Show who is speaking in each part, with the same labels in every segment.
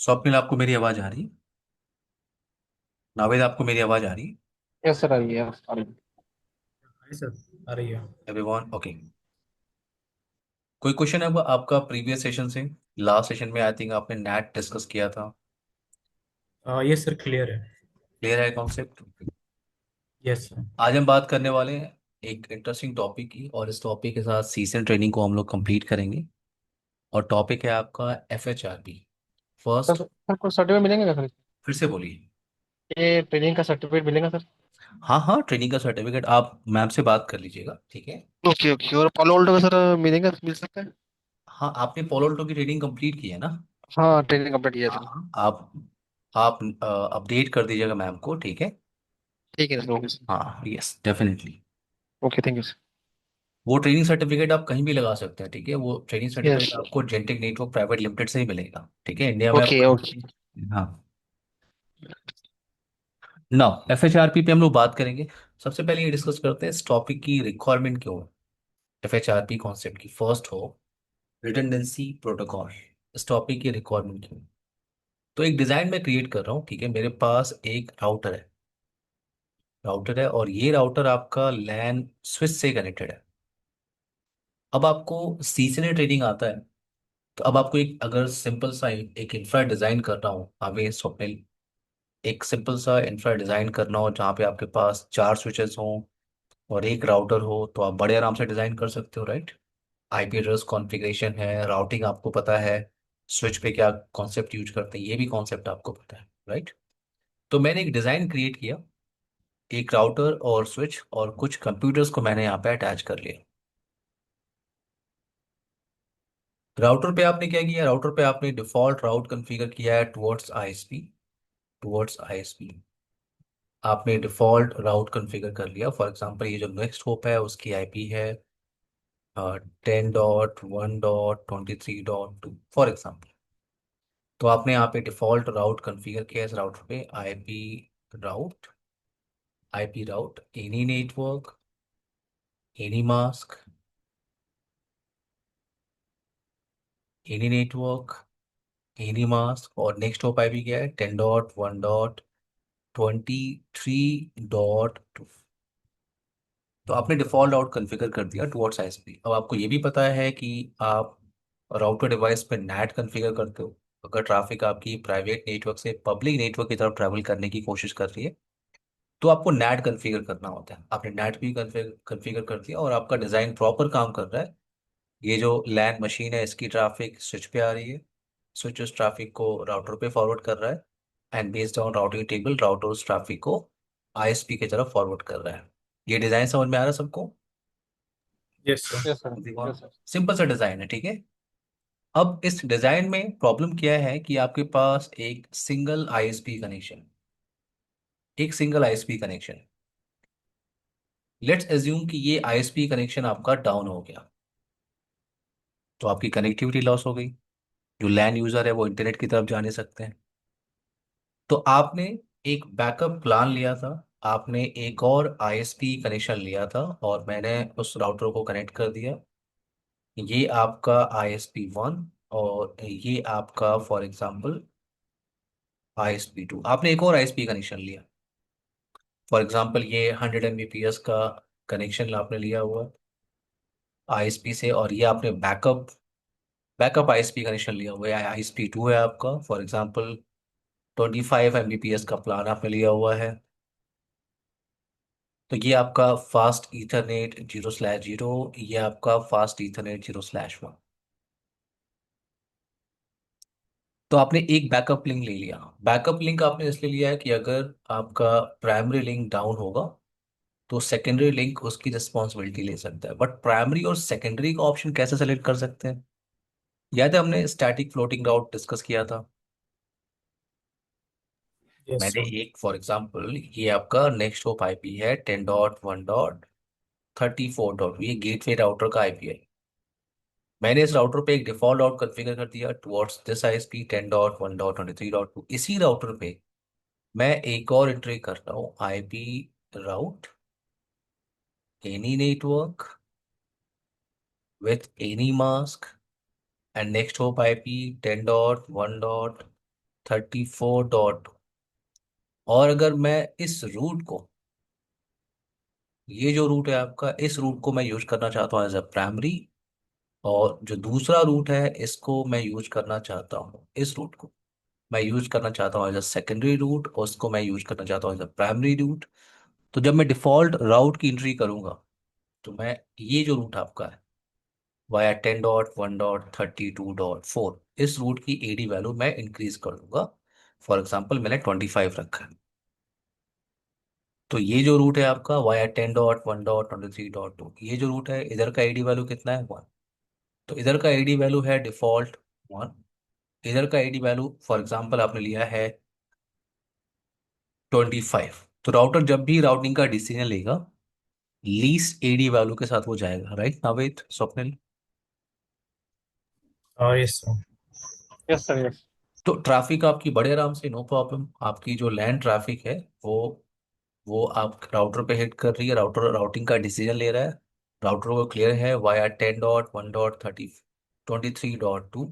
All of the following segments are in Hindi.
Speaker 1: स्वप्निल, आपको मेरी आवाज आ रही? नावेद, आपको मेरी आवाज आ रही?
Speaker 2: यस सर, आ रही है, आ रही है।
Speaker 3: Hi sir. आ रही है।
Speaker 1: Everyone okay? कोई क्वेश्चन है आपका प्रीवियस सेशन से? लास्ट सेशन में आई थिंक आपने नेट डिस्कस किया था।
Speaker 3: ये सर क्लियर है।
Speaker 1: क्लियर है कॉन्सेप्ट?
Speaker 3: Yes sir.
Speaker 1: आज हम बात करने वाले हैं एक इंटरेस्टिंग टॉपिक की, और इस टॉपिक के साथ सीजन ट्रेनिंग को हम लोग कंप्लीट करेंगे। और टॉपिक है आपका FHRP। फर्स्ट।
Speaker 2: सर कोई सर्टिफिकेट मिलेंगे क्या सर?
Speaker 1: फिर से बोलिए।
Speaker 2: ये ट्रेनिंग का सर्टिफिकेट मिलेगा सर?
Speaker 1: हाँ हाँ, ट्रेनिंग का सर्टिफिकेट आप मैम से बात कर लीजिएगा, ठीक है।
Speaker 2: ओके ओके, और पॉलो वोल्टो का सर मिलेगा, मिल सकता है?
Speaker 1: हाँ, आपने पोलो की ट्रेनिंग कंप्लीट की है ना?
Speaker 2: हाँ, ट्रेनिंग कंप्लीट किया है
Speaker 1: हाँ
Speaker 2: सर।
Speaker 1: हाँ, आप अपडेट कर दीजिएगा मैम को, ठीक है।
Speaker 2: ठीक है सर, ओके सर।
Speaker 1: हाँ, yes definitely.
Speaker 2: Okay, thank you sir.
Speaker 1: वो ट्रेनिंग सर्टिफिकेट आप कहीं भी लगा सकते हैं, ठीक है। वो ट्रेनिंग
Speaker 2: यस।
Speaker 1: सर्टिफिकेट आपको जेनटेक नेटवर्क प्राइवेट लिमिटेड से ही मिलेगा, ठीक है, इंडिया में
Speaker 2: ओके
Speaker 1: आपको।
Speaker 2: ओके।
Speaker 1: हाँ। नाउ FHRP पे हम लोग बात करेंगे। सबसे पहले ये डिस्कस करते हैं इस टॉपिक की रिक्वायरमेंट क्यों है। FHRP कॉन्सेप्ट की फर्स्ट हो रिडंडेंसी प्रोटोकॉल। इस टॉपिक की रिक्वायरमेंट क्यों? तो एक डिजाइन में क्रिएट कर रहा हूँ, ठीक है। मेरे पास एक राउटर है और ये राउटर आपका लैन स्विच से कनेक्टेड है। अब आपको सीजनल ट्रेडिंग आता है। तो अब आपको एक अगर सिंपल सा एक इंफ्रा डिजाइन करना हो, हमें स्वप्निल, एक सिंपल सा इंफ्रा डिजाइन करना हो जहाँ पे आपके पास चार स्विचेस हों और एक राउटर हो, तो आप बड़े आराम से डिजाइन कर सकते हो, राइट। IP एड्रेस कॉन्फ़िगरेशन है, राउटिंग आपको पता है, स्विच पे क्या कॉन्सेप्ट यूज करते हैं ये भी कॉन्सेप्ट आपको पता है, राइट। तो मैंने एक डिजाइन क्रिएट किया, एक राउटर और स्विच और कुछ कंप्यूटर्स को मैंने यहाँ पे अटैच कर लिया। राउटर पे आपने क्या किया? राउटर पे आपने डिफॉल्ट राउट कॉन्फ़िगर किया है टुवर्ड्स ISP। आपने डिफॉल्ट राउट कॉन्फ़िगर कर लिया। फॉर एग्जांपल ये जो नेक्स्ट होप है उसकी IP है 10.1.23.2 फॉर एग्जांपल। तो आपने यहाँ पे डिफॉल्ट राउट कॉन्फ़िगर किया है इस राउटर पे IP route any network any mask any network any mask, और नेक्स्ट होप IP क्या है? 10.1.23.2। तो आपने डिफॉल्ट राउट कॉन्फ़िगर कर दिया टुवर्ड्स ISP। अब आपको ये भी पता है कि आप राउटर डिवाइस पे NAT कॉन्फ़िगर करते हो। अगर ट्रैफिक आपकी प्राइवेट नेटवर्क से पब्लिक नेटवर्क की तरफ ट्रैवल करने की कोशिश कर रही है, तो आपको NAT कॉन्फ़िगर करना होता है। आपने NAT भी कॉन्फ़िगर कर दिया और आपका डिज़ाइन प्रॉपर काम कर रहा है। ये जो लैन मशीन है इसकी ट्रैफिक स्विच पे आ रही है, स्विच उस ट्रैफिक को राउटर पे फॉरवर्ड कर रहा है, and based on routing table router उस ट्रैफिक को ISP की तरफ फॉरवर्ड कर रहा है। ये डिज़ाइन समझ में आ रहा है सबको?
Speaker 3: Yes sir.
Speaker 2: Yes sir. Yes sir.
Speaker 1: Simple सा डिज़ाइन है, ठीक है। अब इस डिज़ाइन में प्रॉब्लम क्या है कि आपके पास एक single ISP connection. Let's assume कि ये ISP कनेक्शन आपका डाउन हो गया, तो आपकी कनेक्टिविटी लॉस हो गई। जो लैन यूजर है वो इंटरनेट की तरफ जा नहीं सकते हैं। तो आपने एक बैकअप प्लान लिया था, आपने एक और ISP कनेक्शन लिया था और मैंने उस राउटर को कनेक्ट कर दिया। ये आपका ISP 1 और ये आपका फॉर एग्जांपल ISP 2। आपने एक और ISP कनेक्शन लिया, फॉर एग्जांपल ये 100 Mbps का कनेक्शन आपने लिया हुआ ISP से, और ये आपने बैकअप ISP कनेक्शन लिया हुआ है, ISP 2 है आपका, फॉर एग्जांपल 25 Mbps का प्लान आपने लिया हुआ है। तो ये आपका फास्ट ईथरनेट 0/0, ये आपका फास्ट ईथरनेट 0/1। तो आपने एक बैकअप लिंक ले लिया। बैकअप लिंक आपने इसलिए लिया है कि अगर आपका प्राइमरी लिंक डाउन होगा तो सेकेंडरी लिंक उसकी रिस्पॉन्सिबिलिटी ले सकता है। बट प्राइमरी और सेकेंडरी का ऑप्शन कैसे सेलेक्ट कर सकते हैं? याद है हमने स्टैटिक फ्लोटिंग राउट डिस्कस किया था।
Speaker 3: यस
Speaker 1: मैंने
Speaker 3: सर।
Speaker 1: एक फॉर एग्जांपल ये आपका नेक्स्ट होप IP है 10.1.34. ये गेटवे राउटर का IP है। मैंने इस राउटर पे एक डिफॉल्ट राउट कॉन्फ़िगर कर दिया टुवर्ड्स दिस ISP 10.1.23.2। इसी राउटर पे मैं एक और एंट्री करता हूँ IP route any network with any mask and next hop IP 10.1.23.2। 34 dot, और अगर मैं इस रूट को, ये जो रूट है आपका, इस रूट को मैं यूज करना चाहता हूँ एज अ प्राइमरी, और जो दूसरा रूट है इसको मैं यूज करना चाहता हूँ, इस रूट को मैं यूज करना चाहता हूँ एज अ सेकेंडरी रूट, और उसको मैं यूज करना चाहता हूँ एज अ प्राइमरी रूट। तो जब मैं डिफॉल्ट राउट की एंट्री करूंगा, तो मैं ये जो रूट आपका है वाया 10.1.32.4, इस रूट की एडी वैल्यू मैं इंक्रीज कर दूंगा। फॉर एग्जाम्पल मैंने 25 रखा है, तो ये जो रूट है आपका वाया 10.1.23.2, ये जो रूट है इधर का एडी वैल्यू कितना है 1, तो इधर का एडी वैल्यू है डिफॉल्ट 1, इधर का एडी वैल्यू फॉर एग्जाम्पल आपने लिया है 25। तो राउटर जब भी राउटिंग का डिसीजन लेगा, लीस्ट एडी वैल्यू के साथ वो जाएगा, right Naved, Swapnil?
Speaker 3: Yes, sir.
Speaker 2: Yes, sir. Yes.
Speaker 1: तो ट्रैफिक आपकी बड़े आराम से, नो प्रॉब्लम, आपकी जो लैंड ट्रैफिक है वो वो आप राउटर पे हिट कर रही है, राउटर राउटिंग का डिसीजन ले रहा है, राउटर को क्लियर है वाया 10.1.30 23.2,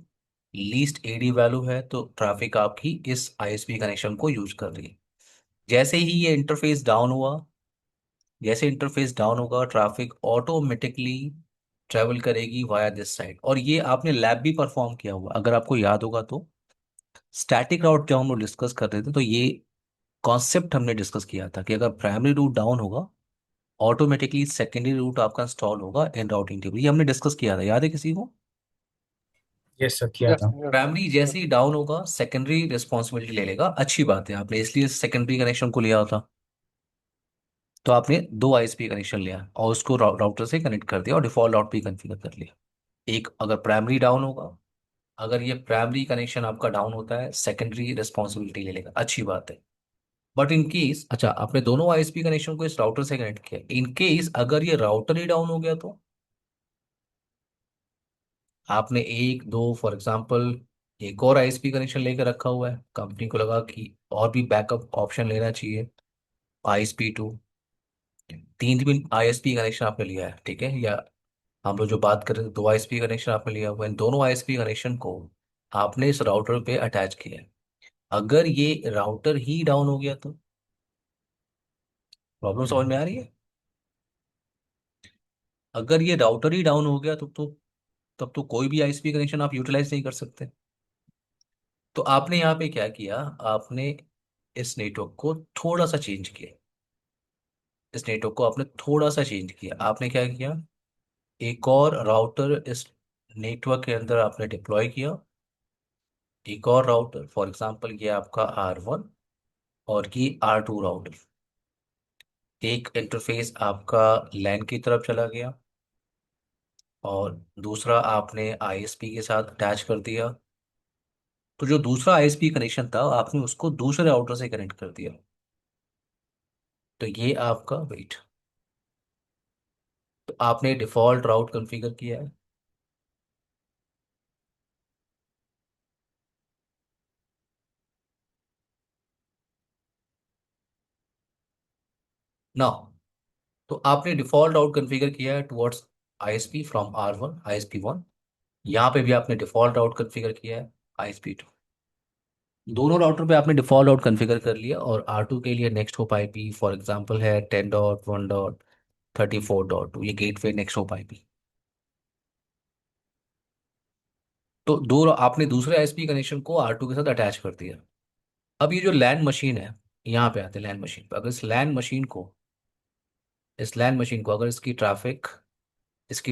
Speaker 1: लीस्ट एडी वैल्यू है, तो ट्रैफिक आपकी इस आईएसपी कनेक्शन को यूज कर रही है। जैसे ही ये इंटरफेस डाउन हुआ, जैसे इंटरफेस डाउन होगा, ट्रैफिक ऑटोमेटिकली ट्रेवल करेगी वाया दिस साइड। और ये आपने लैब भी परफॉर्म किया हुआ, अगर आपको याद होगा तो स्टैटिक राउट जब हम लोग डिस्कस कर रहे थे, तो ये कॉन्सेप्ट हमने डिस्कस किया था कि अगर प्राइमरी रूट डाउन होगा, ऑटोमेटिकली सेकेंडरी रूट आपका इंस्टॉल होगा इन राउटिंग टेबल, ये हमने डिस्कस किया था, याद है किसी को?
Speaker 3: Yes, sir. किया
Speaker 2: Yes.
Speaker 3: था.
Speaker 2: Yes.
Speaker 1: प्राइमरी जैसे ही डाउन होगा सेकेंडरी रिस्पॉन्सिबिलिटी ले लेगा, अच्छी बात है, आपने इसलिए सेकेंडरी कनेक्शन को लिया था। तो आपने दो आईएसपी कनेक्शन लिया और उसको राउटर से कनेक्ट कर दिया और डिफॉल्ट राउट भी कॉन्फ़िगर कर लिया। एक अगर प्राइमरी डाउन होगा, अगर ये प्राइमरी कनेक्शन आपका डाउन होता है, सेकेंडरी रिस्पॉन्सिबिलिटी ले लेगा, अच्छी बात है। बट इन केस, अच्छा आपने दोनों आईएसपी कनेक्शन को इस राउटर से कनेक्ट किया, इन केस अगर ये राउटर ही डाउन हो गया, तो आपने एक दो फॉर एग्जांपल एक और आईएसपी कनेक्शन लेकर रखा हुआ है, कंपनी को लगा कि और भी बैकअप ऑप्शन लेना चाहिए, ISP2, तीन भी आईएसपी कनेक्शन आपने लिया है, ठीक है, या हम लोग जो बात कर रहे थे दो आईएसपी कनेक्शन आपने लिया हुआ है, इन दोनों आईएसपी कनेक्शन को आपने इस राउटर पे अटैच किया है। अगर ये राउटर ही डाउन हो गया, तो प्रॉब्लम समझ में आ रही है? अगर ये राउटर ही डाउन हो गया तब तो कोई भी आईएसपी कनेक्शन आप यूटिलाइज नहीं कर सकते। तो आपने यहाँ पे क्या किया, आपने इस नेटवर्क को थोड़ा सा चेंज किया, इस नेटवर्क को आपने थोड़ा सा चेंज किया, आपने क्या किया, एक और राउटर इस नेटवर्क के अंदर आपने डिप्लॉय किया, एक और राउटर फॉर एग्जांपल ये आपका R1 और ये R2 राउटर, एक इंटरफेस आपका लैन की तरफ चला गया और दूसरा आपने आईएसपी के साथ अटैच कर दिया। तो जो दूसरा आईएसपी कनेक्शन था आपने उसको दूसरे राउटर से कनेक्ट कर दिया। तो ये आपका वेट, तो आपने डिफॉल्ट राउट कॉन्फ़िगर किया है ना, तो आपने डिफॉल्ट राउट कॉन्फ़िगर किया है towards ISP from R1 ISP1, यहाँ पे भी आपने डिफॉल्ट राउट कॉन्फ़िगर किया है ISP2, दोनों राउटर पे आपने डिफॉल्ट राउट कॉन्फ़िगर कर लिया। और R2 के लिए next hop IP for example है 10.1.34.2, ये गेटवे नेक्स्ट होप आईपी। तो दो आपने दूसरे आईएसपी कनेक्शन को R2 के साथ अटैच कर दिया। अब ये जो लैंड मशीन है, यहाँ पे आते हैं लैंड मशीन पे, अगर इस लैंड मशीन को अगर इसकी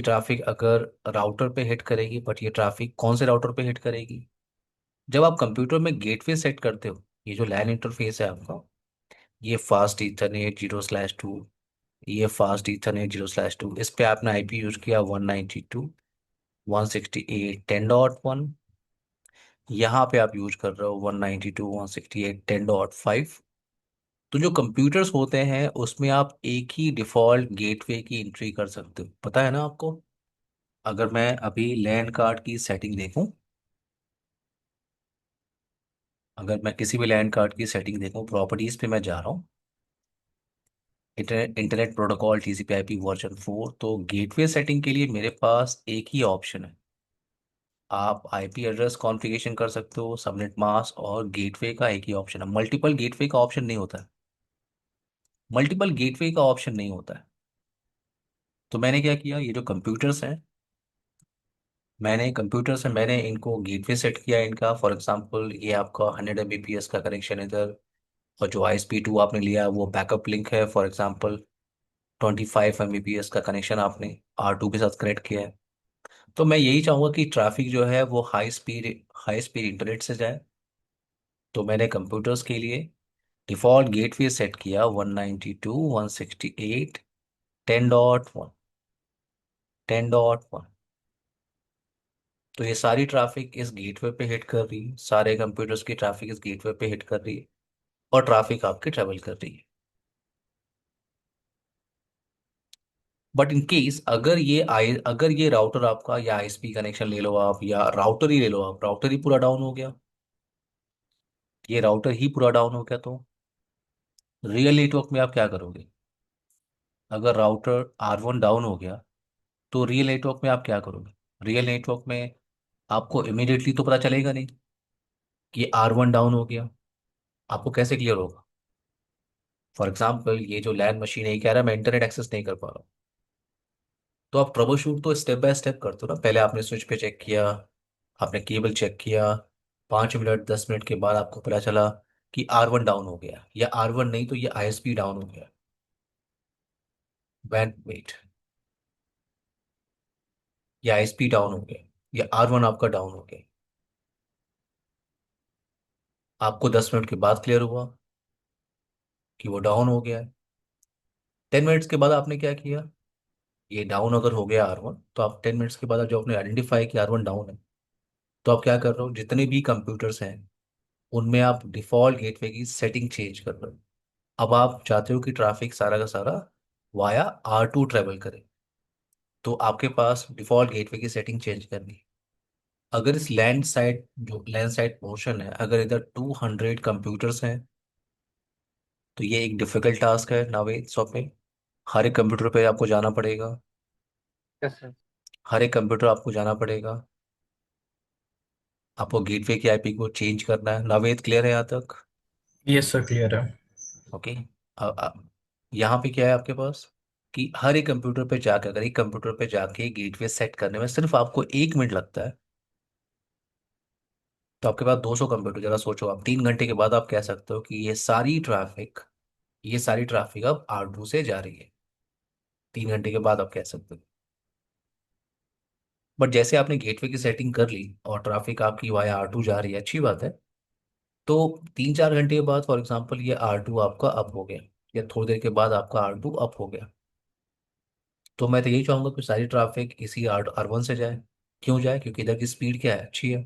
Speaker 1: ट्रैफिक अगर राउटर पे हिट करेगी, बट ये ट्रैफिक कौन से राउटर पे हिट करेगी, जब आप कंप्यूटर में गेटवे सेट करते हो, ये जो लैन इंटरफेस है आपका, ये फास्ट ईथरनेट 0/2, ये फास्ट ईथरनेट 0/2, इस पे आपने आईपी यूज किया 192.168.10.1, यहाँ पे आप यूज कर रहे हो 192.168.10.5। तो जो कंप्यूटर्स होते हैं उसमें आप एक ही डिफॉल्ट गेटवे की एंट्री कर सकते हो, पता है ना आपको? अगर मैं अभी लैन कार्ड की सेटिंग देखूं, अगर मैं किसी भी लैन कार्ड की सेटिंग देखूं, प्रॉपर्टीज पे मैं जा रहा हूँ, इंटरनेट प्रोटोकॉल TCP/IP वर्जन 4, तो गेटवे सेटिंग के लिए मेरे पास एक ही ऑप्शन है, आप आईपी एड्रेस कॉन्फ़िगरेशन कर सकते हो, सबनेट मास्क और गेटवे का एक ही ऑप्शन है, मल्टीपल गेटवे का ऑप्शन नहीं होता है। मल्टीपल गेटवे का ऑप्शन नहीं होता है। तो मैंने क्या किया, ये जो कंप्यूटर्स हैं, मैंने इनको गेटवे सेट किया इनका। फॉर एग्जांपल ये आपका 100 Mbps का कनेक्शन इधर, और जो ISP2 आपने लिया वो बैकअप लिंक है। फॉर एग्जांपल 25 Mbps का कनेक्शन आपने R2 के साथ कनेक्ट किया है। तो मैं यही चाहूँगा कि ट्रैफिक जो है वो हाई स्पीड इंटरनेट से जाए। तो मैंने कंप्यूटर्स के लिए डिफ़ॉल्ट गेटवे सेट किया 192.168 10.1 10.1। तो ये सारी ट्रैफिक इस गेटवे पे हिट कर रही है, सारे कंप्यूटर्स की ट्रैफिक इस गेटवे पे हिट कर रही है, और ट्रैफिक आपकी ट्रेवल कर रही है। बट इन केस अगर ये राउटर आपका, या ISP कनेक्शन ले लो आप, या राउटर ही ले लो आप, राउटर ही पूरा डाउन हो गया, ये राउटर ही पूरा डाउन हो गया, तो रियल नेटवर्क में आप क्या करोगे? अगर राउटर R1 डाउन हो गया तो रियल नेटवर्क में आप क्या करोगे? रियल नेटवर्क में आपको इमीडिएटली तो पता चलेगा नहीं कि R1 डाउन हो गया। आपको कैसे क्लियर होगा? फॉर एग्जाम्पल ये जो लैन मशीन है, ये कह रहा है मैं इंटरनेट एक्सेस नहीं कर पा रहा हूँ। तो आप ट्रबल शूट तो स्टेप बाय स्टेप करते हो ना। पहले आपने स्विच पे चेक किया, आपने केबल चेक किया, 5 मिनट 10 मिनट के बाद आपको पता चला कि R1 डाउन हो गया, या R1 नहीं तो ये ISP डाउन हो गया। वैन वेट, या ISP डाउन हो गया, या R1 आपका डाउन हो गया। आपको 10 मिनट के बाद क्लियर हुआ कि वो डाउन हो गया है। 10 मिनट्स के बाद आपने क्या किया, ये डाउन अगर हो गया R1, तो आप 10 मिनट्स के बाद जब आपने आइडेंटिफाई कि R1 डाउन है, तो आप क्या कर रहे हो, जितने भी कंप्यूटर्स हैं उनमें आप डिफॉल्ट गेटवे की सेटिंग चेंज कर रहे हो। अब आप चाहते हो कि ट्रैफिक सारा का सारा वाया R2 ट्रेवल करे, तो आपके पास डिफॉल्ट गेटवे की सेटिंग चेंज करनी है। अगर इस लैंड साइड पोर्शन है, अगर इधर 200 कंप्यूटर्स हैं, तो ये एक डिफिकल्ट टास्क है नावेद स्वप्निल। हर एक कंप्यूटर पे आपको जाना पड़ेगा,
Speaker 2: यस सर।
Speaker 1: हर एक कंप्यूटर आपको जाना पड़ेगा, आपको गेटवे की IP को चेंज करना है। नावेद क्लियर है यहाँ तक?
Speaker 3: Yes, sir. Clear है.
Speaker 1: ओके। यहाँ पे क्या है आपके पास, कि हर एक कंप्यूटर पे जाकर, अगर एक कंप्यूटर पे जाके गेटवे सेट करने में सिर्फ आपको 1 मिनट लगता है, तो आपके पास 200 कंप्यूटर, जरा सोचो आप 3 घंटे के बाद आप कह सकते हो कि ये सारी ट्रैफिक अब R2 से जा रही है। 3 घंटे के बाद आप कह सकते हो। बट जैसे आपने गेटवे की सेटिंग कर ली और ट्रैफिक आपकी वाया R2 जा रही है, अच्छी बात है। तो 3 4 घंटे के बाद फॉर एग्जाम्पल ये R2 आपका अप हो गया, या थोड़ी देर के बाद आपका R2 अप हो गया, तो मैं तो यही चाहूंगा कि सारी ट्रैफिक इसी R1 से जाए। क्यों जाए? क्योंकि इधर की स्पीड क्या है, अच्छी है।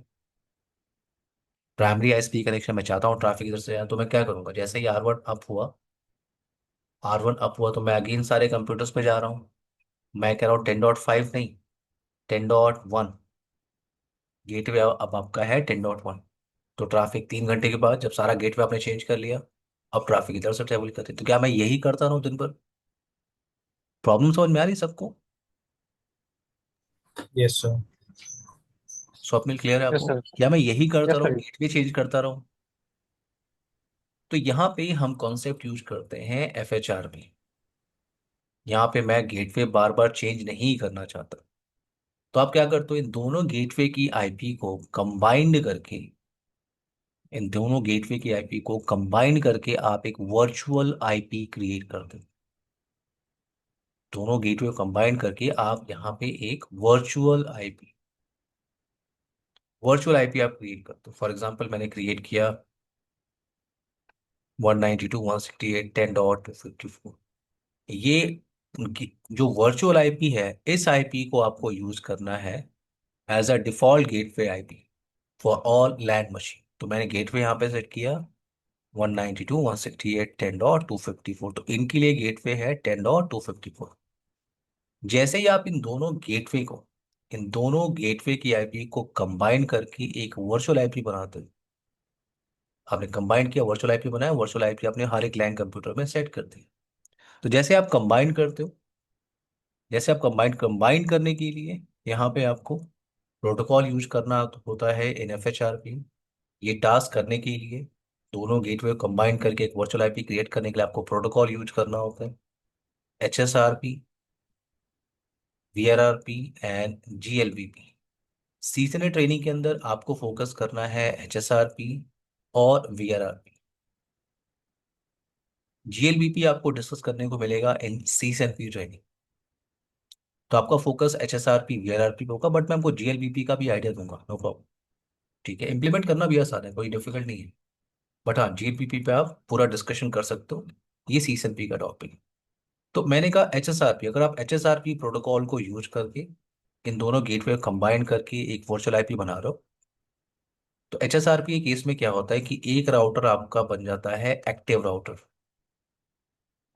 Speaker 1: प्राइमरी ISP कनेक्शन मैं चाहता हूँ ट्रैफिक इधर से जाए, तो मैं क्या करूंगा, जैसे ही R1 अप हुआ तो मैं अगेन सारे कंप्यूटर्स पे जा रहा हूँ। मैं कह रहा हूँ 10.5 नहीं, 10.1। गेटवे अब आपका है 10.1। तो ट्रैफिक 3 घंटे के बाद जब सारा गेटवे आपने चेंज कर लिया, अब ट्रैफिक इधर से ट्रेवल करते, तो क्या मैं यही करता रहूँ दिन भर? प्रॉब्लम समझ में आ रही है सबको?
Speaker 3: Yes, sir.
Speaker 1: स्वप्निल क्लियर है
Speaker 2: यस
Speaker 1: आपको?
Speaker 2: सर।
Speaker 1: क्या मैं यही करता
Speaker 2: यस
Speaker 1: रहूँ,
Speaker 2: सर।
Speaker 1: गेटवे चेंज करता रहूँ? तो यहाँ पे हम कॉन्सेप्ट यूज करते हैं FHR में। यहाँ पे मैं गेटवे बार बार चेंज नहीं करना चाहता। तो आप क्या करते हो, इन दोनों गेटवे की IP को कंबाइन करके आप एक वर्चुअल IP क्रिएट करते हो। दोनों गेटवे को कंबाइन करके आप यहाँ पे एक वर्चुअल IP आप क्रिएट करते हो। फॉर एग्जाम्पल मैंने क्रिएट किया 192.168.10.254। ये उनकी जो वर्चुअल IP है, इस IP को आपको यूज करना है as a default gateway IP for all LAN machine. तो मैंने गेटवे यहाँ पे सेट किया 192.168.10.254। तो इनके लिए गेटवे है 10.254। जैसे ही आप इन दोनों गेटवे की IP को कंबाइन करके एक वर्चुअल IP बनाते हो, आपने कंबाइन किया, वर्चुअल IP बनाया, वर्चुअल IP आपने हर एक लैन कंप्यूटर में सेट कर दी। तो जैसे आप कंबाइन करने के लिए यहाँ पे आपको प्रोटोकॉल यूज करना तो होता है in F H R P. ये टास्क करने के लिए, दोनों गेटवे कंबाइन करके एक वर्चुअल आईपी क्रिएट करने के लिए आपको प्रोटोकॉल यूज करना होता है। H S R P, V R R P and G L B P. Seasonal training के अंदर आपको फोकस करना है एच एस आर पी और V R R P. G L B P आपको डिस्कस करने को मिलेगा in C N P training. तो आपका focus H S R P V R R P होगा, बट मैं आपको जी एल बी पी का भी आइडिया दूंगा, नो प्रॉब्लम। ठीक है, इंप्लीमेंट करना भी आसान है, कोई डिफिकल्ट नहीं है। बट हाँ, जी एल बी पी पे आप पूरा डिस्कशन कर सकते हो। ये सी एन पी का टॉपिक। तो मैंने कहा एच एस आर पी, अगर आप H S R P protocol को यूज करके इन दोनों गेटवे कंबाइन करके एक वर्चुअल आईपी बना रहे हो, तो एच एस आर पी के केस में क्या होता है कि एक राउटर आपका बन जाता है एक्टिव राउटर,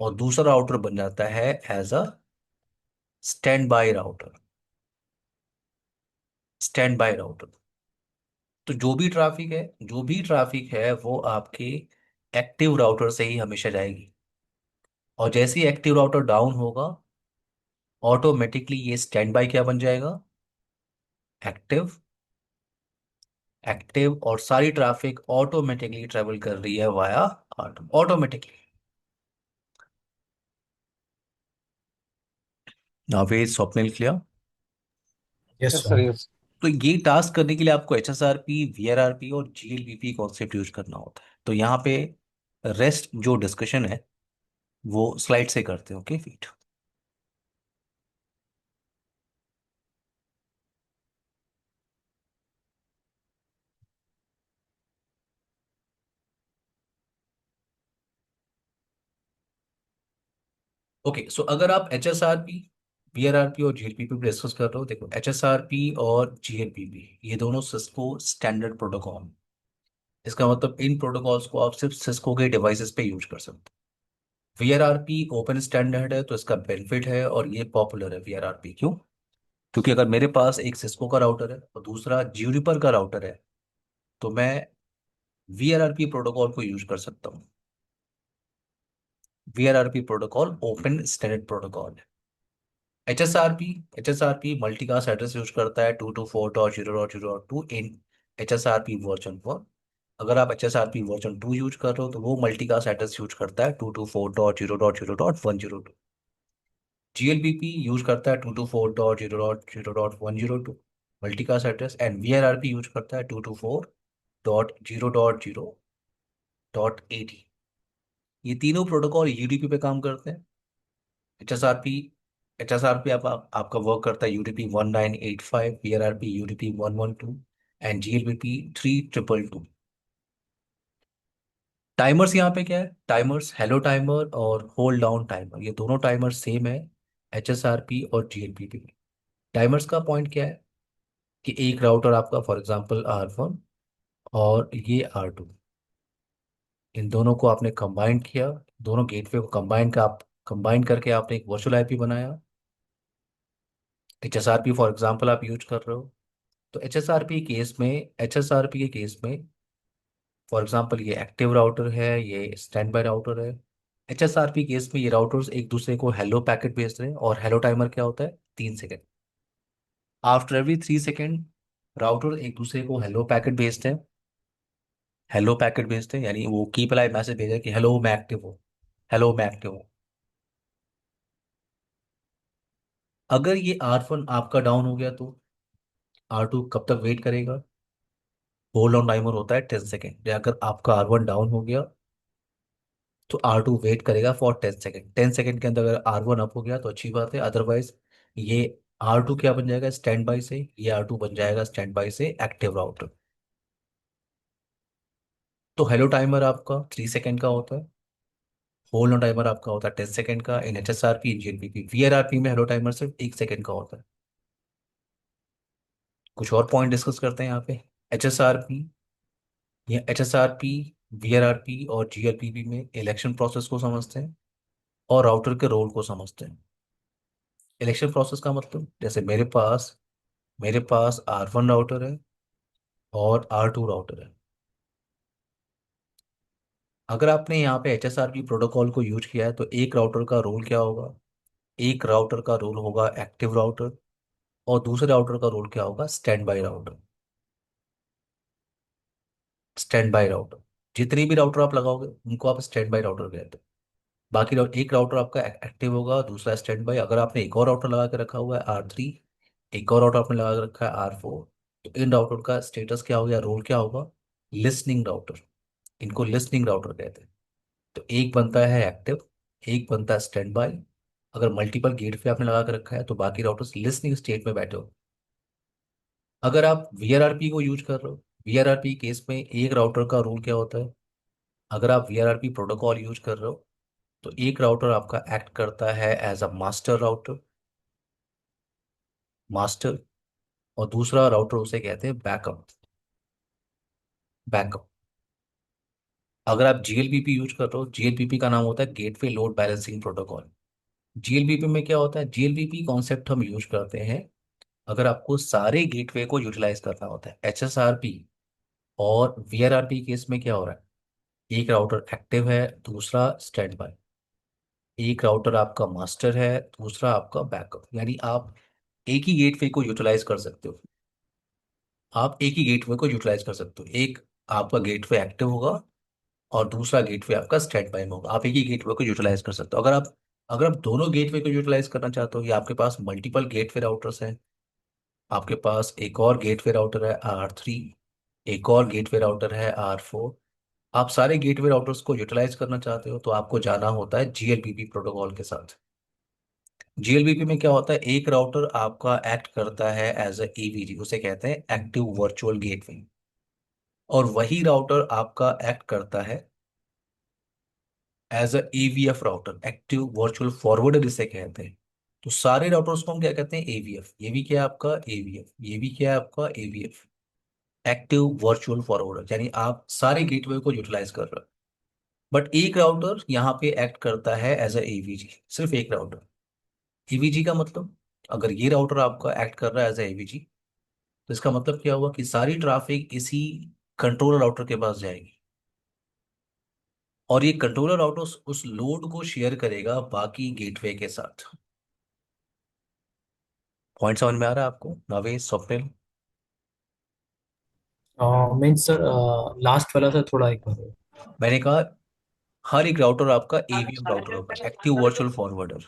Speaker 1: और दूसरा राउटर बन जाता है as a standby router. Standby router. तो जो भी ट्रैफिक है वो आपके एक्टिव राउटर से ही हमेशा जाएगी। और जैसे ही एक्टिव राउटर डाउन होगा, ऑटोमेटिकली ये स्टैंड बाय क्या बन जाएगा? एक्टिव। एक्टिव, और सारी ट्रैफिक ऑटोमेटिकली ट्रेवल कर रही है via automatically. Naved, Swapnil, clear?
Speaker 3: Yes,
Speaker 2: yes sir,
Speaker 3: sir.
Speaker 2: Yes.
Speaker 1: तो ये टास्क करने के लिए आपको H S R P, V R R P और G L B P concept use करना होता है। तो यहाँ पे रेस्ट जो डिस्कशन है वो स्लाइड से करते हैं। Okay feet. ओके, सो अगर आप H S R P, V R R P और G L P P discuss कर रहे हो, देखो एच एस आर पी और जी एल पी पी ये दोनों सिस्को स्टैंडर्ड प्रोटोकॉल। इसका मतलब इन प्रोटोकॉल्स को आप सिर्फ सिस्को के डिवाइसेस पे यूज कर सकते हो। V R R P open standard है, तो इसका बेनिफिट है और ये पॉपुलर है वी आर आर पी। क्यों? क्योंकि अगर मेरे पास एक सिस्को का राउटर है और दूसरा ज्यूनिपर का राउटर है, तो मैं V R R P protocol को यूज कर सकता हूँ। V R R P protocol open standard protocol है। H S R P multicast address use करता है 224.0.0.2 in H S R P version 1। अगर आप H S R P version 2 use कर रहे हो, तो वो मल्टीकास्ट एड्रेस यूज करता है 224.0.0.102। G L B P use करता है 224.0.0.102 multicast address, and V R R P use करता है 224.0.0.80। ये तीनों प्रोटोकॉल यूडीपी पे काम करते हैं। एच एस आर पी आपका वर्क करता है UDP 1985, P R R P UDP 112 एंड जी एल बी पी 3222। टाइमर्स यहाँ पे क्या है? टाइमर्स हेलो टाइमर और होल्ड डाउन टाइमर, ये दोनों टाइमर सेम है एच एस आर पी और जी एल पी पी में। टाइमर्स का पॉइंट क्या है कि एक राउटर आपका फॉर एग्जांपल R1 और ये R2, इन दोनों को आपने कंबाइन किया। दोनों गेटवे को कंबाइन करके आपने एक वर्चुअल आईपी बनाया। H S R P for example आप यूज कर रहे हो, तो एच एस आर पी के केस में फॉर एग्जांपल ये एक्टिव राउटर है, ये स्टैंड बाय राउटर है। H S R P case में ये राउटर्स एक दूसरे को हेलो पैकेट भेज रहे हैं, और हेलो टाइमर क्या होता है? 3 second. After every 3 second router एक दूसरे को हेलो पैकेट भेजते हैं। हेलो पैकेट भेजते हैं यानी वो कीप अलाइव मैसेज भेजा कि हेलो मैं एक्टिव हूँ। हेलो मैं एक्टिव हूँ। अगर ये R1 आपका डाउन हो गया, तो R2 कब तक वेट करेगा? होल्ड ऑन टाइमर होता है 10 सेकेंड। अगर आपका R1 डाउन हो गया, तो R2 वेट करेगा फॉर 10 सेकेंड। 10 सेकेंड के अंदर अगर R1 अप हो गया तो अच्छी बात है, अदरवाइज ये R2 क्या बन जाएगा? स्टैंड बाय से। ये R2 बन जाएगा स्टैंड बाय से एक्टिव राउटर। तो हेलो टाइमर आपका 3 सेकेंड का होता है। होल्ड ऑन टाइमर आपका होता है 10 सेकेंड का in H S R P, in GLPP. V R R P में हेलो टाइमर सिर्फ 1 सेकेंड का होता है। कुछ और पॉइंट डिस्कस करते हैं यहाँ पे। एच एस आर पी या H S R P, V R R P और जी आर पी पी में इलेक्शन प्रोसेस को समझते हैं और राउटर के रोल को समझते हैं। इलेक्शन प्रोसेस का मतलब, जैसे मेरे पास R1 राउटर है और R2 राउटर है। अगर आपने यहाँ पे H S R P protocol को यूज किया है, तो एक राउटर का रोल क्या होगा? एक राउटर का रोल होगा एक्टिव राउटर, और दूसरे राउटर का रोल क्या होगा, stand by router. Standby router, जितने भी राउटर आप लगाओगे उनको आप स्टैंड बाय राउटर कहते हैं। बाकी एक राउटर आपका एक्टिव होगा, दूसरा स्टैंड बाय। अगर आपने एक और राउटर लगा के रखा हुआ है R3, एक और राउटर आपने लगा के रखा है R4, तो इन राउटर का स्टेटस क्या हो गया, रोल क्या होगा, लिसनिंग राउटर। इनको लिसनिंग राउटर कहते हैं। तो एक बनता है एक्टिव, एक बनता है स्टैंड बाय। अगर मल्टीपल गेट पे आपने लगा के रखा है तो बाकी राउटर्स लिसनिंग स्टेट में बैठे हो। अगर आप VRRP को यूज कर रहे हो, VRRP केस में एक राउटर का रोल क्या होता है, अगर आप VRRP प्रोटोकॉल यूज कर रहे हो तो एक राउटर आपका एक्ट करता है as a master router, master. और दूसरा राउटर उसे कहते हैं बैकअप, बैकअप। अगर आप GLBP यूज कर रहे हो, GLBP का नाम होता है gateway load balancing protocol. GLBP में क्या होता है, GLBP कॉन्सेप्ट हम यूज करते हैं अगर आपको सारे गेटवे को यूटिलाइज करना होता है। HSRP और VRRP केस में क्या हो रहा है, एक राउटर एक्टिव है, दूसरा स्टैंड बाय। एक राउटर आपका मास्टर है, दूसरा आपका बैकअप। यानी आप एक ही गेटवे को यूटिलाइज कर सकते हो। आप एक ही गेटवे को यूटिलाइज कर सकते हो। एक आपका गेटवे एक्टिव होगा और दूसरा गेटवे आपका स्टैंड बाय में होगा। आप एक ही गेटवे को यूटिलाइज कर सकते हो। अगर आप दोनों गेटवे को यूटिलाइज करना चाहते हो, या आपके पास मल्टीपल गेटवे राउटर्स हैं, आपके पास एक और गेटवे राउटर है R3, एक और गेटवे राउटर है R4, आप सारे गेटवे राउटर्स को यूटिलाइज करना चाहते हो तो आपको जाना होता है GLBP प्रोटोकॉल के साथ। GLBP में क्या होता है, एक राउटर आपका एक्ट करता है एज ए EVG, उसे कहते हैं एक्टिव वर्चुअल गेटवे। और वही राउटर आपका एक्ट करता है as a AVF router, active virtual forwarder इसे कहते हैं। तो सारे राउटर्स को हम क्या कहते हैं, AVF। ये भी क्या है आपका AVF, ये भी क्या है आपका AVF, एक्टिव वर्चुअल फॉरवर्डर। यानी आप सारे गेटवे को यूटिलाइज कर रहे हो, बट एक राउटर यहाँ पे एक्ट करता है एज अ AVG, सिर्फ एक राउटर। AVG का मतलब, अगर ये राउटर आपका एक्ट कर रहा है एज अ AVG, तो इसका मतलब क्या हुआ कि सारी ट्रैफिक इसी कंट्रोलर राउटर के पास जाएगी। और ये कंट्रोलर राउटर उस लोड को शेयर करेगा बाकी गेटवे के साथ। पॉइंट समझ में आ रहा है आपको नवेश, स्वप्निल?
Speaker 3: मीन्स सर, लास्ट वाला था थोड़ा एक बार।
Speaker 1: मैंने कहा हर एक राउटर आपका AVM राउटर होगा, एक्टिव वर्चुअल फॉरवर्डर।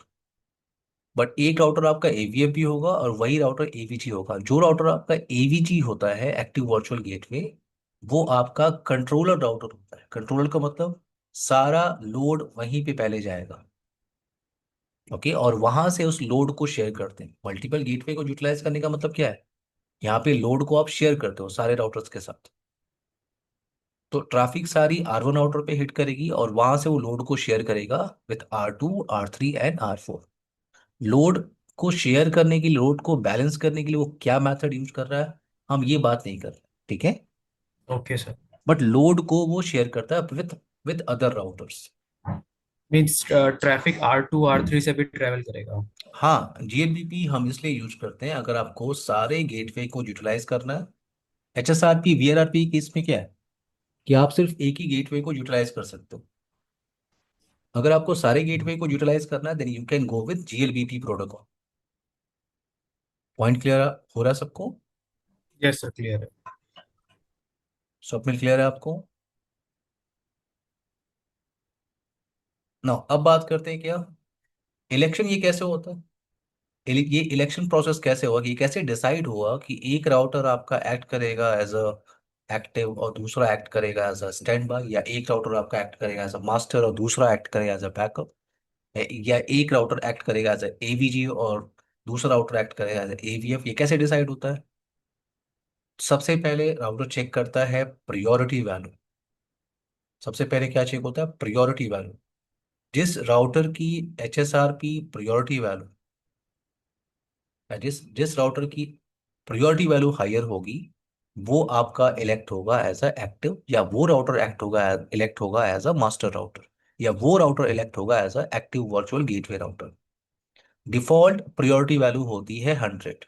Speaker 1: बट एक राउटर आपका AVM भी होगा और वही राउटर AVG होगा। जो राउटर आपका AVG होता है, एक्टिव वर्चुअल गेटवे, वो आपका कंट्रोलर राउटर होता है। कंट्रोलर का मतलब सारा लोड वहीं पे पहले जाएगा। ओके, और वहां से उस लोड को शेयर करते हैं। मल्टीपल गेटवे को यूटिलाइज करने का मतलब क्या है, यहाँ पे लोड को आप शेयर करते हो सारे राउटर्स के साथ। तो ट्रैफिक सारी R1 राउटर पे हिट करेगी और वहां से वो लोड को शेयर करेगा with R2, R3 and R4। Load को शेयर करने के लिए, लोड को बैलेंस करने के लिए वो क्या मेथड यूज कर रहा है, हम ये बात नहीं कर रहे, ठीक है।
Speaker 3: Okay sir.
Speaker 1: बट लोड को वो शेयर करता है with with other routers.
Speaker 3: Means traffic R2 R3 से भी ट्रेवल करेगा।
Speaker 1: हाँ, GLBP हम इसलिए यूज करते हैं अगर आपको सारे गेटवे को यूटिलाइज करना है। HSRP VRRP की इसमें क्या है कि आप सिर्फ एक ही गेटवे को यूटिलाइज कर सकते हो। अगर आपको सारे गेटवे को यूटिलाइज करना है then you can go with GLBP protocol. Point clear हो रहा है सबको?
Speaker 3: यस सर, क्लियर है।
Speaker 1: स्वप्निल क्लियर है आपको? ना, अब बात करते हैं क्या, इलेक्शन ये कैसे होता है। ये इलेक्शन प्रोसेस कैसे हुआ, कि ये कैसे डिसाइड हुआ कि एक राउटर आपका एक्ट करेगा एज अ एक्टिव और दूसरा एक्ट करेगा एज अ स्टैंड बाय, या एक राउटर आपका एक्ट करेगा एज अ मास्टर और दूसरा एक्ट करेगा एज अ बैकअप, या एक राउटर एक्ट करेगा एज अ AVG और दूसरा राउटर एक्ट करेगा एज अ AVF। ये कैसे डिसाइड होता है, सबसे पहले राउटर चेक करता है प्रायोरिटी वैल्यू। सबसे पहले क्या चेक होता है, प्रायोरिटी वैल्यू। जिस राउटर की HSRP प्रायोरिटी वैल्यू, जिस जिस राउटर की प्रायोरिटी वैल्यू हायर होगी, वो आपका इलेक्ट होगा एज अ एक्टिव, या वो राउटर एक्ट होगा इलेक्ट होगा एज अ मास्टर राउटर, या वो राउटर इलेक्ट होगा as a active virtual gateway router. Default priority value होती है 100।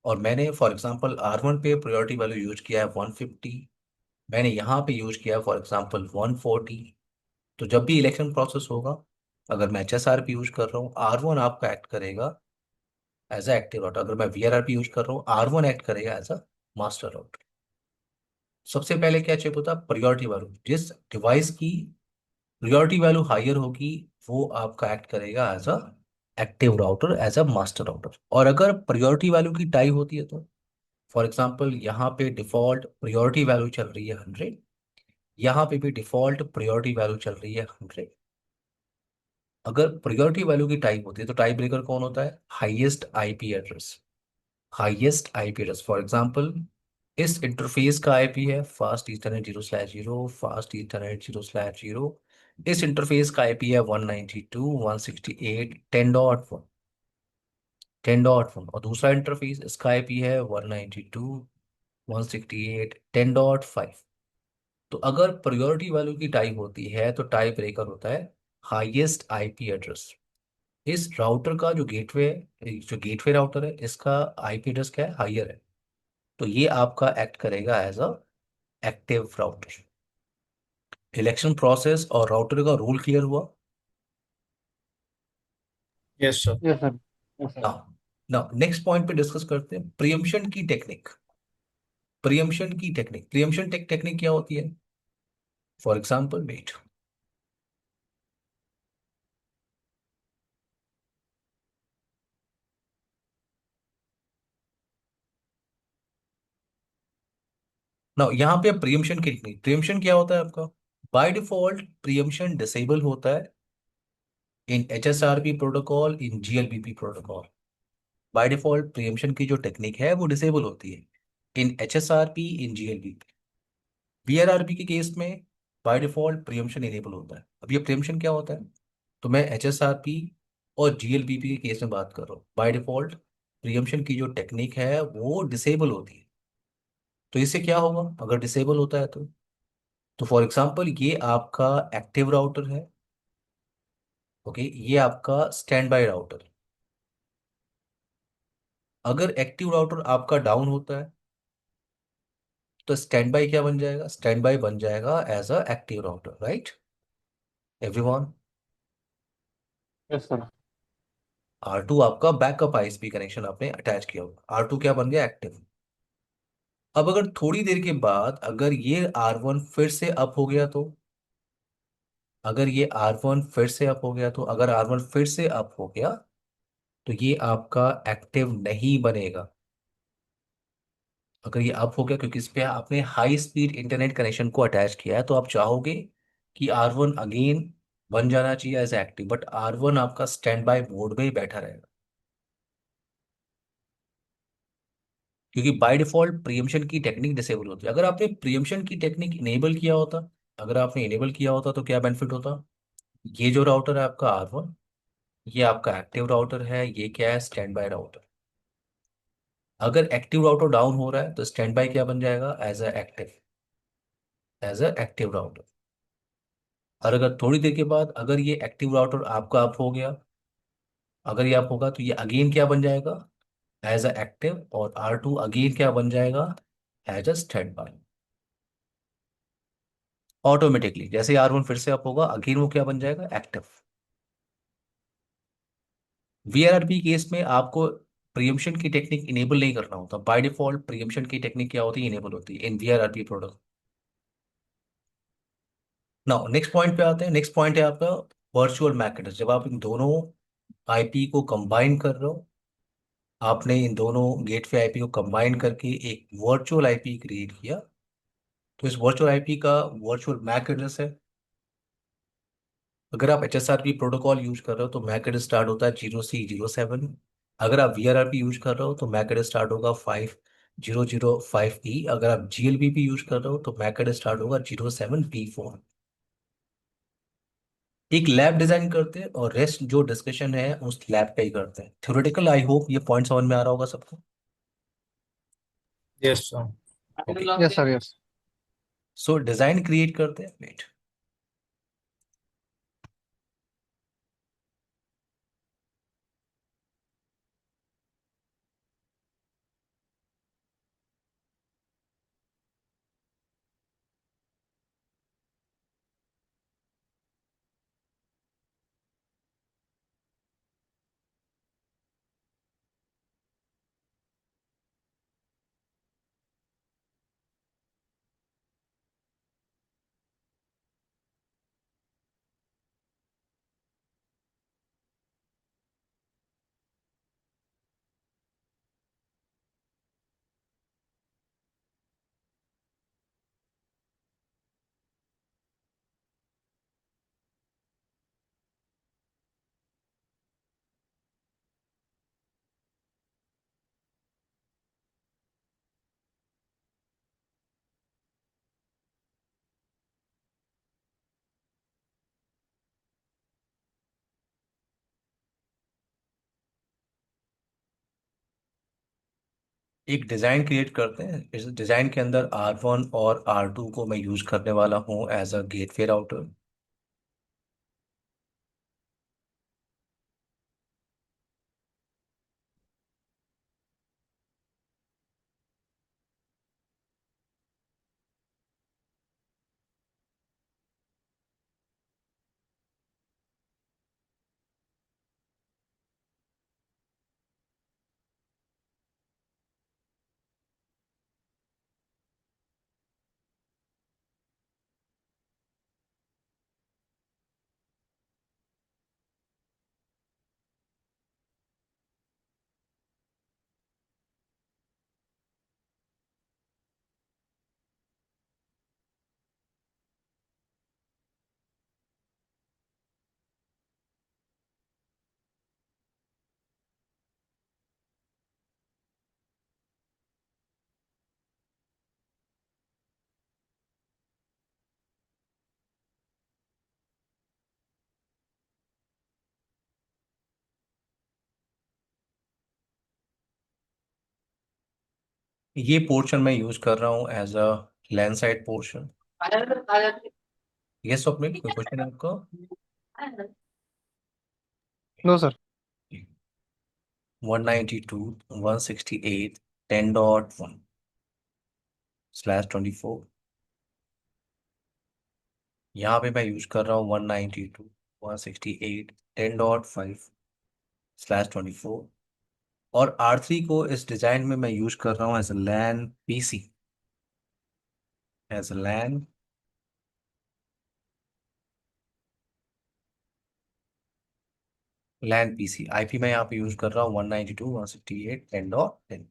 Speaker 1: और मैंने फॉर एग्जांपल R1 पे प्रायोरिटी वैल्यू यूज किया है 150, मैंने यहाँ पे यूज किया है फॉर एग्जांपल 140। तो जब भी इलेक्शन प्रोसेस होगा, अगर मैं HSRP यूज कर रहा हूँ, R1 आपका एक्ट करेगा एज अ एक्टिव राउटर। अगर मैं VRRP यूज कर रहा हूँ, R1 एक्ट करेगा एज अ मास्टर राउटर। सबसे पहले क्या चेक होता है? Priority value. जिस डिवाइस की प्रायोरिटी वैल्यू हायर होगी वो आपका एक्ट करेगा as a active router, as a master router. और अगर प्रायोरिटी वैल्यू की टाई होती है तो फॉर एग्जांपल यहाँ पे डिफॉल्ट प्रायोरिटी वैल्यू चल रही है 100, यहाँ पे भी डिफॉल्ट प्रायोरिटी वैल्यू चल रही है 100। अगर प्रायोरिटी वैल्यू की टाइप होती है तो टाइप ब्रेकर कौन होता है? Highest IP address. Highest IP address for example इस इंटरफेस का आईपी है फास्ट ईथरनेट 0/0, फास्ट ईथरनेट 0/0। इस इंटरफेस का आईपी है 192.168.10.1, 10.1। और दूसरा इंटरफेस इसका आईपी है 192.168.10.5। तो अगर प्रायोरिटी वैल्यू की टाइप होती है तो टाइप ब्रेकर होता है हाईएस्ट आईपी एड्रेस। इस राउटर का जो गेटवे, जो गेटवे राउटर है, इसका आईपी एड्रेस क्या है? हायर है। तो ये आपका एक्ट करेगा as a active router. Election process और राउटर का रूल क्लियर हुआ?
Speaker 3: Yes, sir.
Speaker 2: Yes, sir. Yes, sir.
Speaker 1: Now now next point पे डिस्कस करते हैं प्रियम्पशन की टेक्निक। प्रियम्पशन टेक्निक क्या होती है? फॉर एग्जांपल वेट, नाउ यहाँ पे प्रियम्पशन की टेक्निक। प्रियम्पशन क्या होता है आपका? बाय डिफॉल्ट प्रियम्पशन डिसेबल होता है इन HSRP protocol, in GLBP protocol. By default preemption की जो टेक्निक है वो डिसेबल होती है इन HSRP, इन GLBP। VRRP के केस में बाय डिफॉल्ट प्रियम्पशन इनेबल होता है। अब ये प्रियम्पशन क्या होता है? तो मैं HSRP और GLBP के केस में बात कर रहा हूँ। बाय डिफॉल्ट प्रियम्पशन की जो टेक्निक है वो डिसेबल होती है। तो इससे क्या होगा अगर डिसेबल होता है तो फॉर एग्जाम्पल ये आपका एक्टिव राउटर है, ओके, ये आपका स्टैंड बाय राउटर। अगर एक्टिव राउटर आपका डाउन होता है तो स्टैंड बाय क्या बन जाएगा? स्टैंड बाय बन जाएगा as a active router, right everyone?
Speaker 2: Yes, sir.
Speaker 1: R2 आपका बैकअप ISP कनेक्शन आपने अटैच किया होगा, R2 क्या बन गया? एक्टिव। अब अगर थोड़ी देर के बाद अगर ये R1 फिर से अप हो गया तो, अगर ये R1 फिर से अप हो गया तो, अगर R1 फिर से अप हो गया तो ये आपका एक्टिव नहीं बनेगा। अगर ये अप हो गया क्योंकि इस पे आपने हाई स्पीड इंटरनेट कनेक्शन को अटैच किया है तो आप चाहोगे कि R1 अगेन बन जाना चाहिए एज एक्टिव, बट R1 आपका स्टैंड बाय मोड में ही बैठा रहेगा क्योंकि बाय डिफॉल्ट प्रियम्पशन की टेक्निक डिसेबल होती है। अगर आपने प्रियम्पशन की टेक्निक इनेबल किया होता, अगर आपने इनेबल किया होता तो क्या बेनिफिट होता? ये जो राउटर है आपका R1, ये आपका एक्टिव राउटर है, ये क्या है? Standby router. अगर एक्टिव राउटर डाउन हो रहा है तो स्टैंड बाय क्या बन जाएगा? As a active, as a active router. और अगर थोड़ी देर के बाद अगर ये एक्टिव राउटर आपका अप हो गया, अगर ये अप होगा तो ये अगेन क्या बन जाएगा? As a active. और R2 अगेन क्या बन जाएगा? As a standby. Automatically जैसे R1 फिर से अप होगा अगेन वो क्या बन जाएगा? एक्टिव। VRRP केस में आपको प्रियम्पशन की टेक्निक इनेबल नहीं करना होता। बाय डिफॉल्ट प्रियम्पशन की टेक्निक क्या होती है? इनेबल होती है इन VRRP product. Now next point पे आते हैं। नेक्स्ट पॉइंट है आपका वर्चुअल मैक एड्रेस। जब आप इन दोनों आईपी को कंबाइन कर रहे हो, आपने इन दोनों गेटवे आईपी को कंबाइन करके एक वर्चुअल आईपी क्रिएट किया, तो इस वर्चुअल आईपी का वर्चुअल मैक एड्रेस है। अगर आप HSRP प्रोटोकॉल यूज कर रहे हो तो मैक एड्रेस स्टार्ट होता है 0C07। अगर आप VRRP यूज कर रहे हो तो मैक एड्रेस स्टार्ट होगा 5005E। अगर आप GLBP यूज कर रहे हो तो मैक एड्रेस स्टार्ट होगा 07B4। एक लैब डिजाइन करते हैं और रेस्ट जो डिस्कशन है उस लैब पे ही करते हैं। थ्योरेटिकल आई होप ये पॉइंट समझ में आ रहा होगा सबको।
Speaker 3: Yes, sir.
Speaker 1: Okay,
Speaker 2: Yes, sir. Yes.
Speaker 1: सो डिजाइन क्रिएट करते हैं। वेट, एक डिज़ाइन क्रिएट करते हैं। इस डिज़ाइन के अंदर R1 और R2 को मैं यूज़ करने वाला हूँ एज अ गेटवे राउटर। ये पोर्शन मैं यूज़ कर रहा हूँ as a LAN side portion. ये स्वप्निल, कोई क्वेश्चन है आपका?
Speaker 2: No sir.
Speaker 1: 192.168.10.1/24। यहाँ पे मैं यूज़ कर रहा हूँ 192.168.10.5/24। और R3 को इस डिज़ाइन में मैं यूज़ कर रहा हूँ as a LAN PC, as a LAN PC IP मैं यहाँ पे यूज़ कर रहा हूँ 192.168.10.10।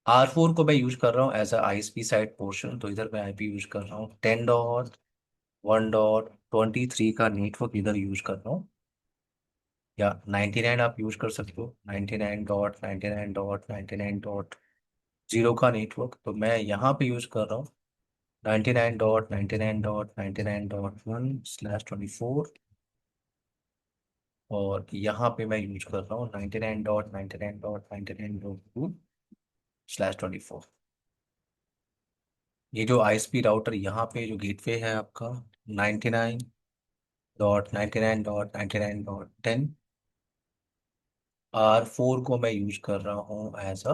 Speaker 1: R4 को मैं यूज़ कर रहा हूँ as a ISP side portion, तो इधर मैं आईपी यूज़ कर रहा हूँ 10.1.23 का नेटवर्क इधर यूज़ कर रहा हूँ। या 99 आप यूज़ कर सकते हो, 99.99.99.0 का नेटवर्क, तो मैं यहाँ पे यूज़ कर रहा हूँ 99.99.99.1/24। और यहाँ पे मैं यूज कर रहा हूँ 99.99.99.2/24। ये जो आईएसपी राउटर यहाँ पे जो गेटवे है आपका 99.99.99.10। R4 को मैं यूज कर रहा हूँ as a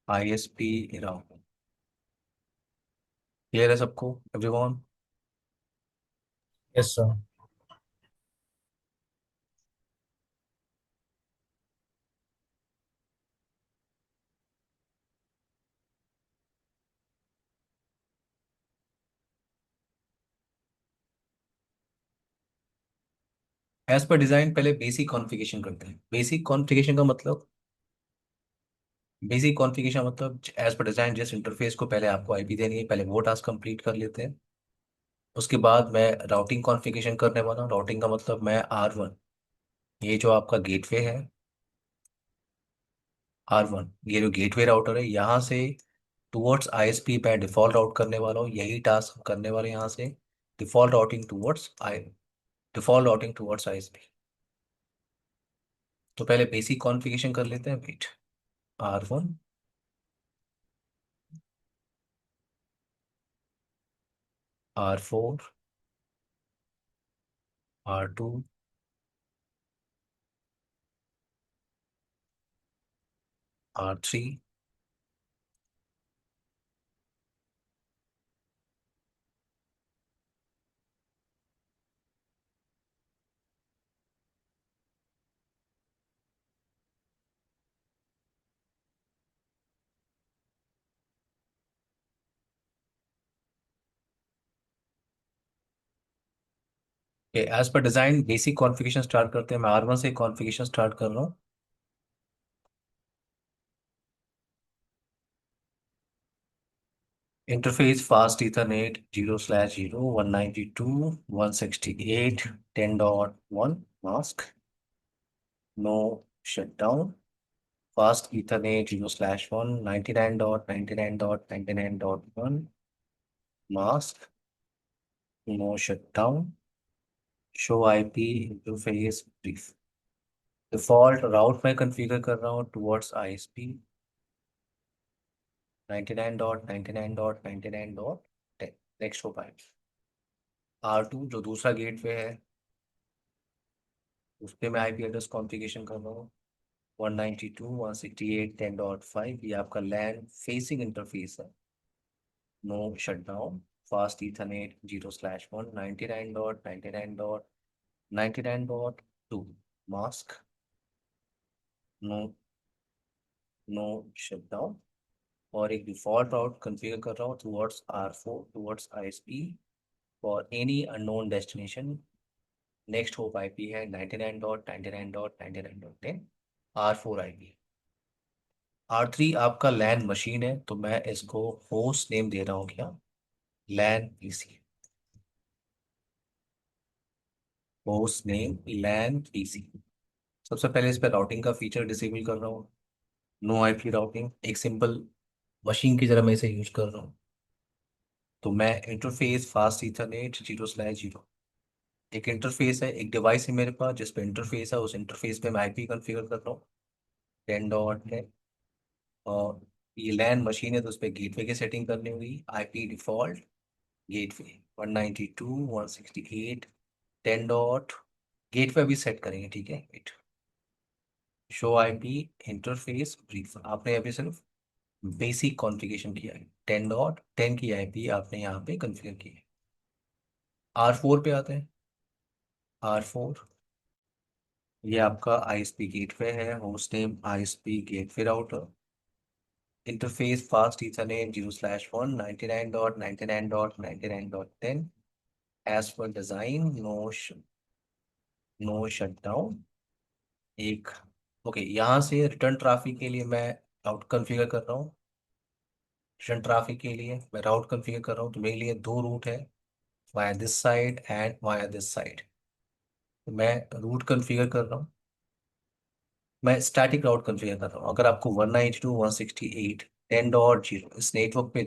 Speaker 1: ISP router. Clear है सबको, everyone?
Speaker 3: Yes, sir.
Speaker 1: As per design पहले बेसिक कॉन्फ़िगरेशन करते हैं। बेसिक कॉन्फ़िगरेशन मतलब एज पर डिजाइन जिस इंटरफेस को पहले आपको आईपी देनी है, पहले वो टास्क कंप्लीट कर लेते हैं। उसके बाद मैं राउटिंग कॉन्फ़िगरेशन करने वाला हूँ। राउटिंग का मतलब मैं R1, ये जो आपका गेटवे है, R1 ये जो गेटवे राउटर है, यहाँ से टूवर्ड्स आईएसपी मैं डिफ़ॉल्ट राउट करने वाला हूँ। यही टास्क हम करने वाले हैं यहाँ से, डिफ़ॉल्ट राउटिंग टूवर्ड्स आईएसपी। तो पहले बेसिक कॉन्फ़िगरेशन कर लेते हैं। Wait, R1, R4, R2, R3। As per design basic configuration start करते हैं। मैं R1 से कॉन्फ़िगरेशन स्टार्ट कर रहा हूँ। Interface fast ethernet 0/0 192.168.10.1 mask, no shutdown. Fast ethernet 0/1 99.99.99.1 mask, no shutdown. Show IP interface brief. Default route मैं कॉन्फ़िगर कर रहा हूँ टुवर्ड्स आईएसपी 99.99.99.10। नेक्स्ट हो पाए R2 जो दूसरा गेटवे है, उस पर मैं आईपी एड्रेस कॉन्फ़िगरेशन कर रहा हूँ 192.168.10.5। ये आपका लैन फेसिंग इंटरफेस है। No shutdown fast ethernet 0/1 99.99.99.2 mask no no shutdown. और एक डिफॉल्ट राउट कॉन्फ़िगर कर रहा हूँ towards R4 towards ISP for any unknown destination. Next hop IP है 99.99.99.10 R4 आईपी। R3 आपका लैन मशीन है, तो मैं इसको होस्ट नेम दे रहा हूँ क्या, लैन पीसी। होस्ट नेम लैन पीसी। सबसे पहले इस पर राउटिंग का फीचर डिसेबल कर रहा हूँ। नो आईपी राउटिंग, एक सिंपल मशीन की तरह मैं इसे यूज कर रहा हूँ। तो मैं इंटरफेस फास्ट ईथरनेट 0/0, एक इंटरफेस है, एक डिवाइस है मेरे पास जिस पे इंटरफेस है, उस इंटरफेस पे मैं आईपी कॉन्फ़िगर कर रहा हूँ 10.10। और ये लैन मशीन है, तो उस पर गेटवे की सेटिंग करनी होगी। आईपी डिफॉल्ट गेटवे 192.168.10 गेटवे अभी सेट करेंगे, ठीक है। Wait, show IP interface brief, आपने अभी सिर्फ बेसिक कॉन्फ़िगरेशन किया है। 10.10 की आईपी आपने यहाँ पे कॉन्फ़िगर की है। R4 पे आते हैं। R4 ये आपका आईएसपी गेटवे है, host name ISP gateway router, interface fast ethernet 0/1 99.99.99.10 as per design. No shutdown. एक ओके, यहाँ से रिटर्न ट्रैफिक के लिए मैं राउट कॉन्फ़िगर कर रहा हूँ। रिटर्न ट्रैफिक के लिए मैं राउट कॉन्फ़िगर कर रहा हूँ, तो मेरे लिए दो रूट है, via this side and via this side. तो मैं रूट कॉन्फ़िगर कर रहा हूँ, मैं स्टैटिक राउट कॉन्फ़िगर कर रहा हूँ। अगर आपको 192.168.10.0 इस नेटवर्क पे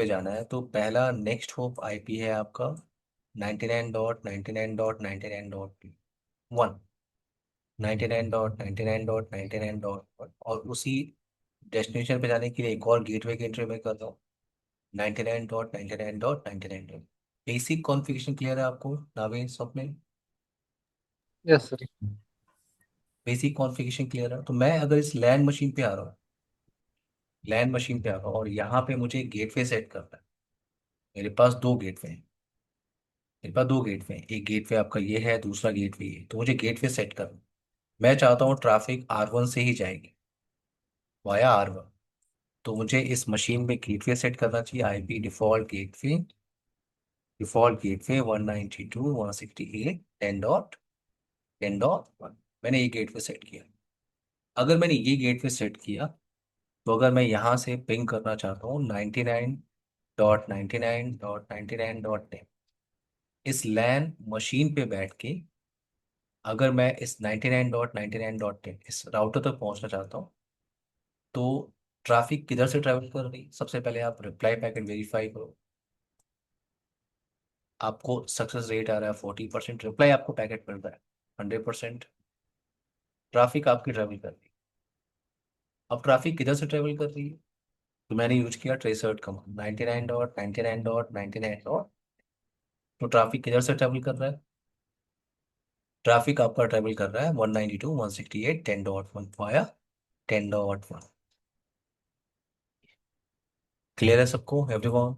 Speaker 1: जाना है, तो पहला नेक्स्ट होप आईपी है आपका 99.99.99.1, 99.99.99.1। और उसी डेस्टिनेशन पे जाने के लिए एक और गेटवे की एंट्री में कर रहा हूँ 99.99.99। बेसिक कॉन्फ़िगरेशन क्लियर है आपको नावे सब में?
Speaker 2: Yes sir.
Speaker 1: Basic configuration clear है। तो मैं अगर इस लैंड मशीन पे आ रहा हूँ, और यहाँ पे मुझे गेटवे सेट करना है। मेरे पास दो गेटवे हैं, एक गेटवे आपका ये है, दूसरा गेटवे ये, तो मुझे गेटवे सेट करना। मैं चाहता हूँ ट्रैफिक R1 से ही जाएगी वाया R1। तो मुझे इस मशीन में गेटवे सेट करना चाहिए। IP default gateway 192.168.10.10.1। मैंने ये गेटवे सेट किया। अगर मैंने ये गेटवे सेट किया, तो अगर मैं यहाँ से पिंग करना चाहता हूँ 99.99.99.10 इस लैन मशीन पे बैठ के, अगर मैं इस 99.99.10 इस राउटर तक पहुंचना चाहता हूँ, तो ट्रैफिक किधर से ट्रैवल कर रही है? सबसे पहले आप रिप्लाई पैकेट वेरीफाई करो। आपको सक्सेस रेट आ रहा है 40%, रिप्लाई आपको पैकेट मिल रहा है 100%। ट्रैफिक आपकी ट्रैवल कर रही है। अब ट्रैफिक किधर से ट्रैवल कर रही है? तो मैंने यूज किया ट्रेसर्ट कमांड 99.99.99. तो ट्रैफिक किधर से ट्रैवल कर रहा है? ट्रैफिक आपका ट्रैवल कर रहा है 192.168.10.1 वाया 10.1। क्लियर है सबको, everyone?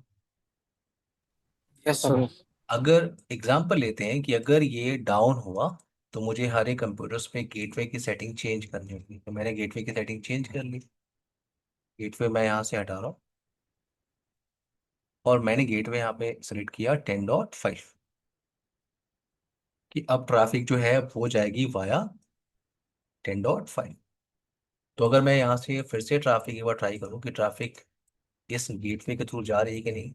Speaker 3: Yes
Speaker 2: sir
Speaker 3: sir.
Speaker 2: Yes.
Speaker 1: अगर एग्जांपल लेते हैं कि अगर ये डाउन हुआ, तो मुझे हर एक कंप्यूटर्स पे गेटवे की सेटिंग चेंज करनी होगी। तो मैंने गेटवे की सेटिंग चेंज कर ली। गेटवे मैं यहाँ से हटा रहा हूँ, और मैंने गेटवे यहाँ पे सेलेक्ट किया 10.5 कि अब ट्रैफिक जो है वो जाएगी वाया 10.5। तो अगर मैं यहाँ से फिर से ट्रैफिक एक बार ट्राई करूँ कि ट्रैफिक इस गेटवे के थ्रू जा रही है कि नहीं,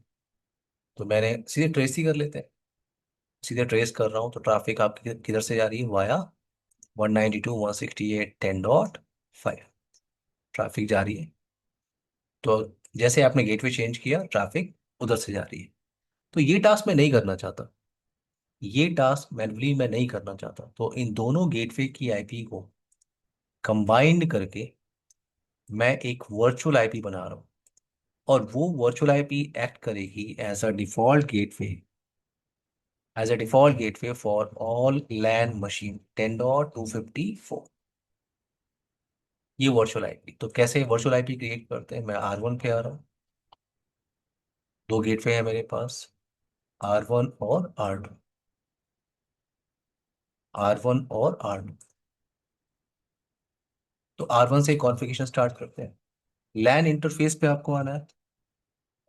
Speaker 1: तो मैंने सीधे ट्रेस ही कर लेते हैं। सीधे ट्रेस कर रहा हूँ, तो ट्रैफिक आपकी किधर से जा रही है? वाया 192.168.10.5 ट्रैफिक जा रही है। तो जैसे आपने गेटवे चेंज किया, ट्रैफिक उधर से जा रही है। तो ये टास्क मैं नहीं करना चाहता। ये टास्क मैन्युअली मैं नहीं करना चाहता, तो इन दोनों गेटवे की आईपी को कंबाइंड करके मैं एक वर्चुअल आईपी बना रहा हूँ, और वो वर्चुअल आईपी एक्ट करेगी as a default gateway for all LAN machine 10.254। ये वर्चुअल आईपी, तो कैसे वर्चुअल आईपी क्रिएट करते हैं, मैं R1 पे आ रहा हूँ। दो गेटवे है मेरे पास, R1 और R2, R1 और R2। तो R1 से कॉन्फ़िगरेशन स्टार्ट करते हैं। लैन इंटरफेस पे आपको आना है,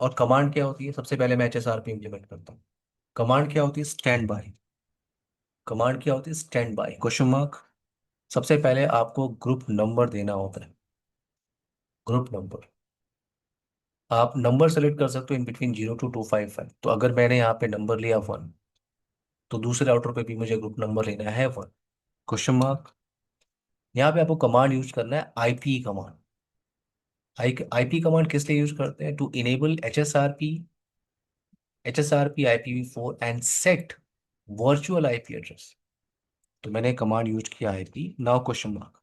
Speaker 1: और कमांड क्या होती है, सबसे पहले मैं HSRP इंप्लीमेंट करता हूँ। कमांड क्या होती है, स्टैंड बाय। कमांड क्या होती है, स्टैंड बाय क्वेश्चन मार्क। सबसे पहले आपको ग्रुप नंबर देना होता है। ग्रुप नंबर आप नंबर सेलेक्ट कर सकते हो इन बिटवीन 0 to 255। तो अगर मैंने यहाँ पे नंबर लिया 1, तो दूसरे राउटर पे भी मुझे ग्रुप नंबर लेना है 1, क्वेश्चन मार्क। यहाँ पे आपको कमांड यूज करना है आईपी कमांड। आईपी कमांड किस लिए यूज करते हैं, to enable H S R P IPv4 and set virtual IP address. तो मैंने कमांड यूज किया आईपी। नाउ क्वेश्चन मार्क,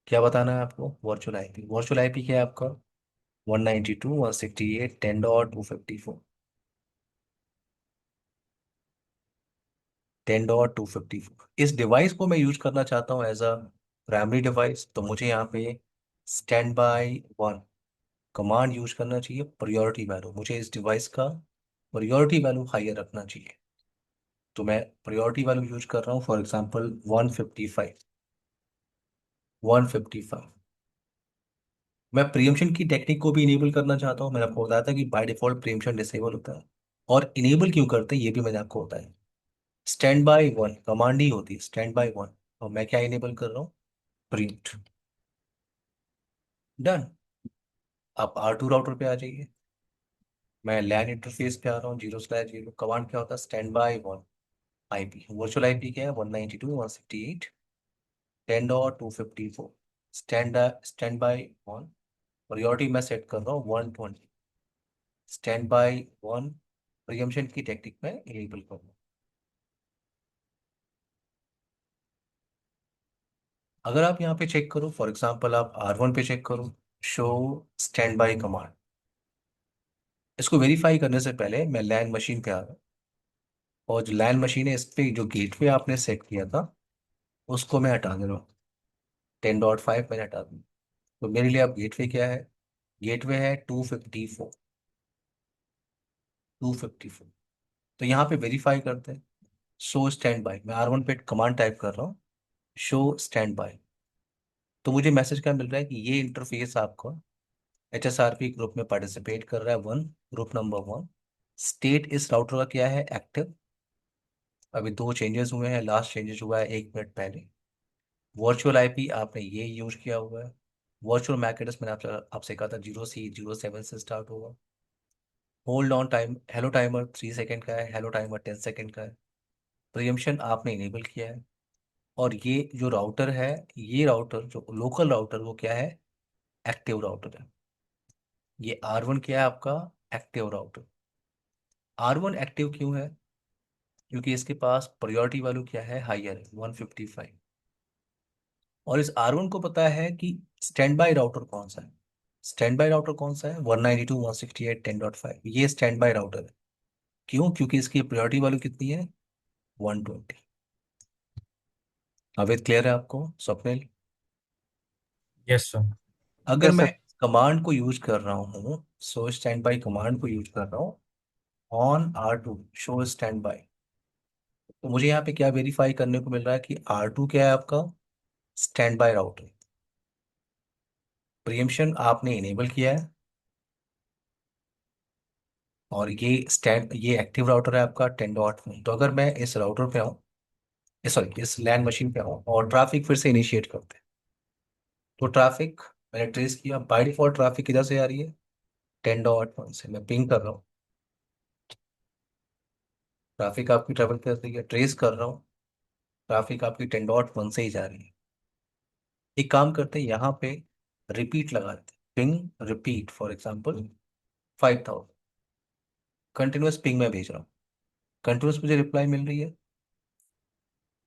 Speaker 1: क्या बताना है आपको, वर्चुअल आईपी क्या है आपका, 192.168.10.254। 10.254 इस डिवाइस को मैं यूज करना चाहता हूँ एज अ प्राइमरी डिवाइस। तो मुझे यहाँ पे स्टैंड बाय 1 कमांड यूज करना चाहिए। प्रायोरिटी वैल्यू, मुझे इस डिवाइस का प्रायोरिटी वैल्यू हाइयर रखना चाहिए। तो मैं प्रायोरिटी वैल्यू यूज कर रहा हूँ, फॉर एग्जांपल 155। 155 मैं प्रीएम्पशन की टेक्निक को भी इनेबल करना चाहता हूँ। मैंने आपको बताया था कि बाय डिफॉल्ट प्रीएम्पशन डिसेबल होता है, और इनेबल क्यों करते हैं ये भी मैंने आपको बताया। स्टैंड बाय 1 कमांड ही होती है, स्टैंड बाय 1, और मैं क्या इनेबल कर रहा हूँ, प्रिंट। डन। आप R2 राउटर पे आ जाइए। मैं लैन इंटरफेस पे आ रहा हूँ, 0/0। कमांड क्या होता है, stand by 1 IP. Virtual IP क्या है, 192.168.10.254। स्टैंड बाय 1, प्रायोरिटी मैं सेट कर रहा हूँ 120। स्टैंड बाय 1 प्रीएम्पशन की टेक्निक में इनेबल करूँ। अगर आप यहाँ पे चेक करो, फॉर एग्जांपल आप R1 पे चेक करो, शो स्टैंड बाय कमांड। इसको वेरीफाई करने से पहले मैं लैन मशीन पे आ रहा हूँ, और जो लैन मशीन है इस पे जो गेटवे आपने सेट किया था उसको मैं हटा दे रहा हूँ। 10.5 मैंने हटा दी। तो मेरे लिए अब गेटवे क्या है, गेटवे है 254। 254। तो यहाँ पे वेरीफाई करते हैं। शो स्टैंड बाय, मैं R1 पे कमांड टाइप कर रहा हूँ, शो स्टैंड बाय। तो मुझे मैसेज क्या मिल रहा है कि ये इंटरफेस आपका HSRP ग्रुप में पार्टिसिपेट कर रहा है 1, ग्रुप नंबर 1। स्टेट इस राउटर का क्या है, एक्टिव। अभी दो चेंजेस हुए हैं, लास्ट चेंजेस हुआ है 1 मिनट पहले। वर्चुअल आईपी आपने ये यूज किया हुआ है। वर्चुअल मैक एड्रेस मैंने आपसे कहा था 0C07 से स्टार्ट होगा। Hold on time, hello timer 3 second का है, हेलो टाइमर 10 सेकेंड का है। प्रियम्पशन आपने इनेबल किया है। और ये जो राउटर है, ये राउटर जो लोकल राउटर वो क्या है, एक्टिव राउटर है। ये R1 क्या है आपका, एक्टिव राउटर। R1 एक्टिव क्यों है, क्योंकि इसके पास प्रायोरिटी वैल्यू क्या है, हाइयर है, 155। और इस R1 को पता है कि स्टैंड बाय राउटर कौन सा है। स्टैंड बाय राउटर कौन सा है, 192.168.10.5, ये स्टैंड बाय राउटर है। क्यों, क्योंकि इसकी प्रायोरिटी वैल्यू कितनी है, 120। अवेद क्लियर है आपको स्वप्निल।
Speaker 3: Yes, sir.
Speaker 1: अगर
Speaker 2: यस
Speaker 1: मैं
Speaker 2: सर।
Speaker 1: कमांड को यूज कर रहा हूँ, शो स्टैंड बाय कमांड को यूज कर रहा हूँ on R2, show stand by, तो मुझे यहाँ पे क्या वेरीफाई करने को मिल रहा है कि R2 क्या है आपका, स्टैंड बाय राउटर। प्रीएम्पशन आपने इनेबल किया है, और ये एक्टिव राउटर है आपका 10.1। तो अगर मैं इस राउटर पे आऊँ, सॉरी इस लैंड मशीन पे आऊँ, और ट्रैफिक फिर से इनिशिएट करते हैं, तो ट्रैफिक मैंने ट्रेस किया। बाय डिफॉल्ट ट्रैफिक किधर से आ रही है, 10.1 से। मैं पिंग कर रहा हूँ, ट्रैफिक आपकी ट्रेवल कर रही है, ट्रेस कर रहा हूँ, ट्रैफिक आपकी 10.1 से ही जा रही है। एक काम करते हैं, यहाँ पे रिपीट लगा देते हैं, ping repeat, for example 5000। Continuous ping में भेज रहा हूँ, कंटिन्यूस मुझे रिप्लाई मिल रही है।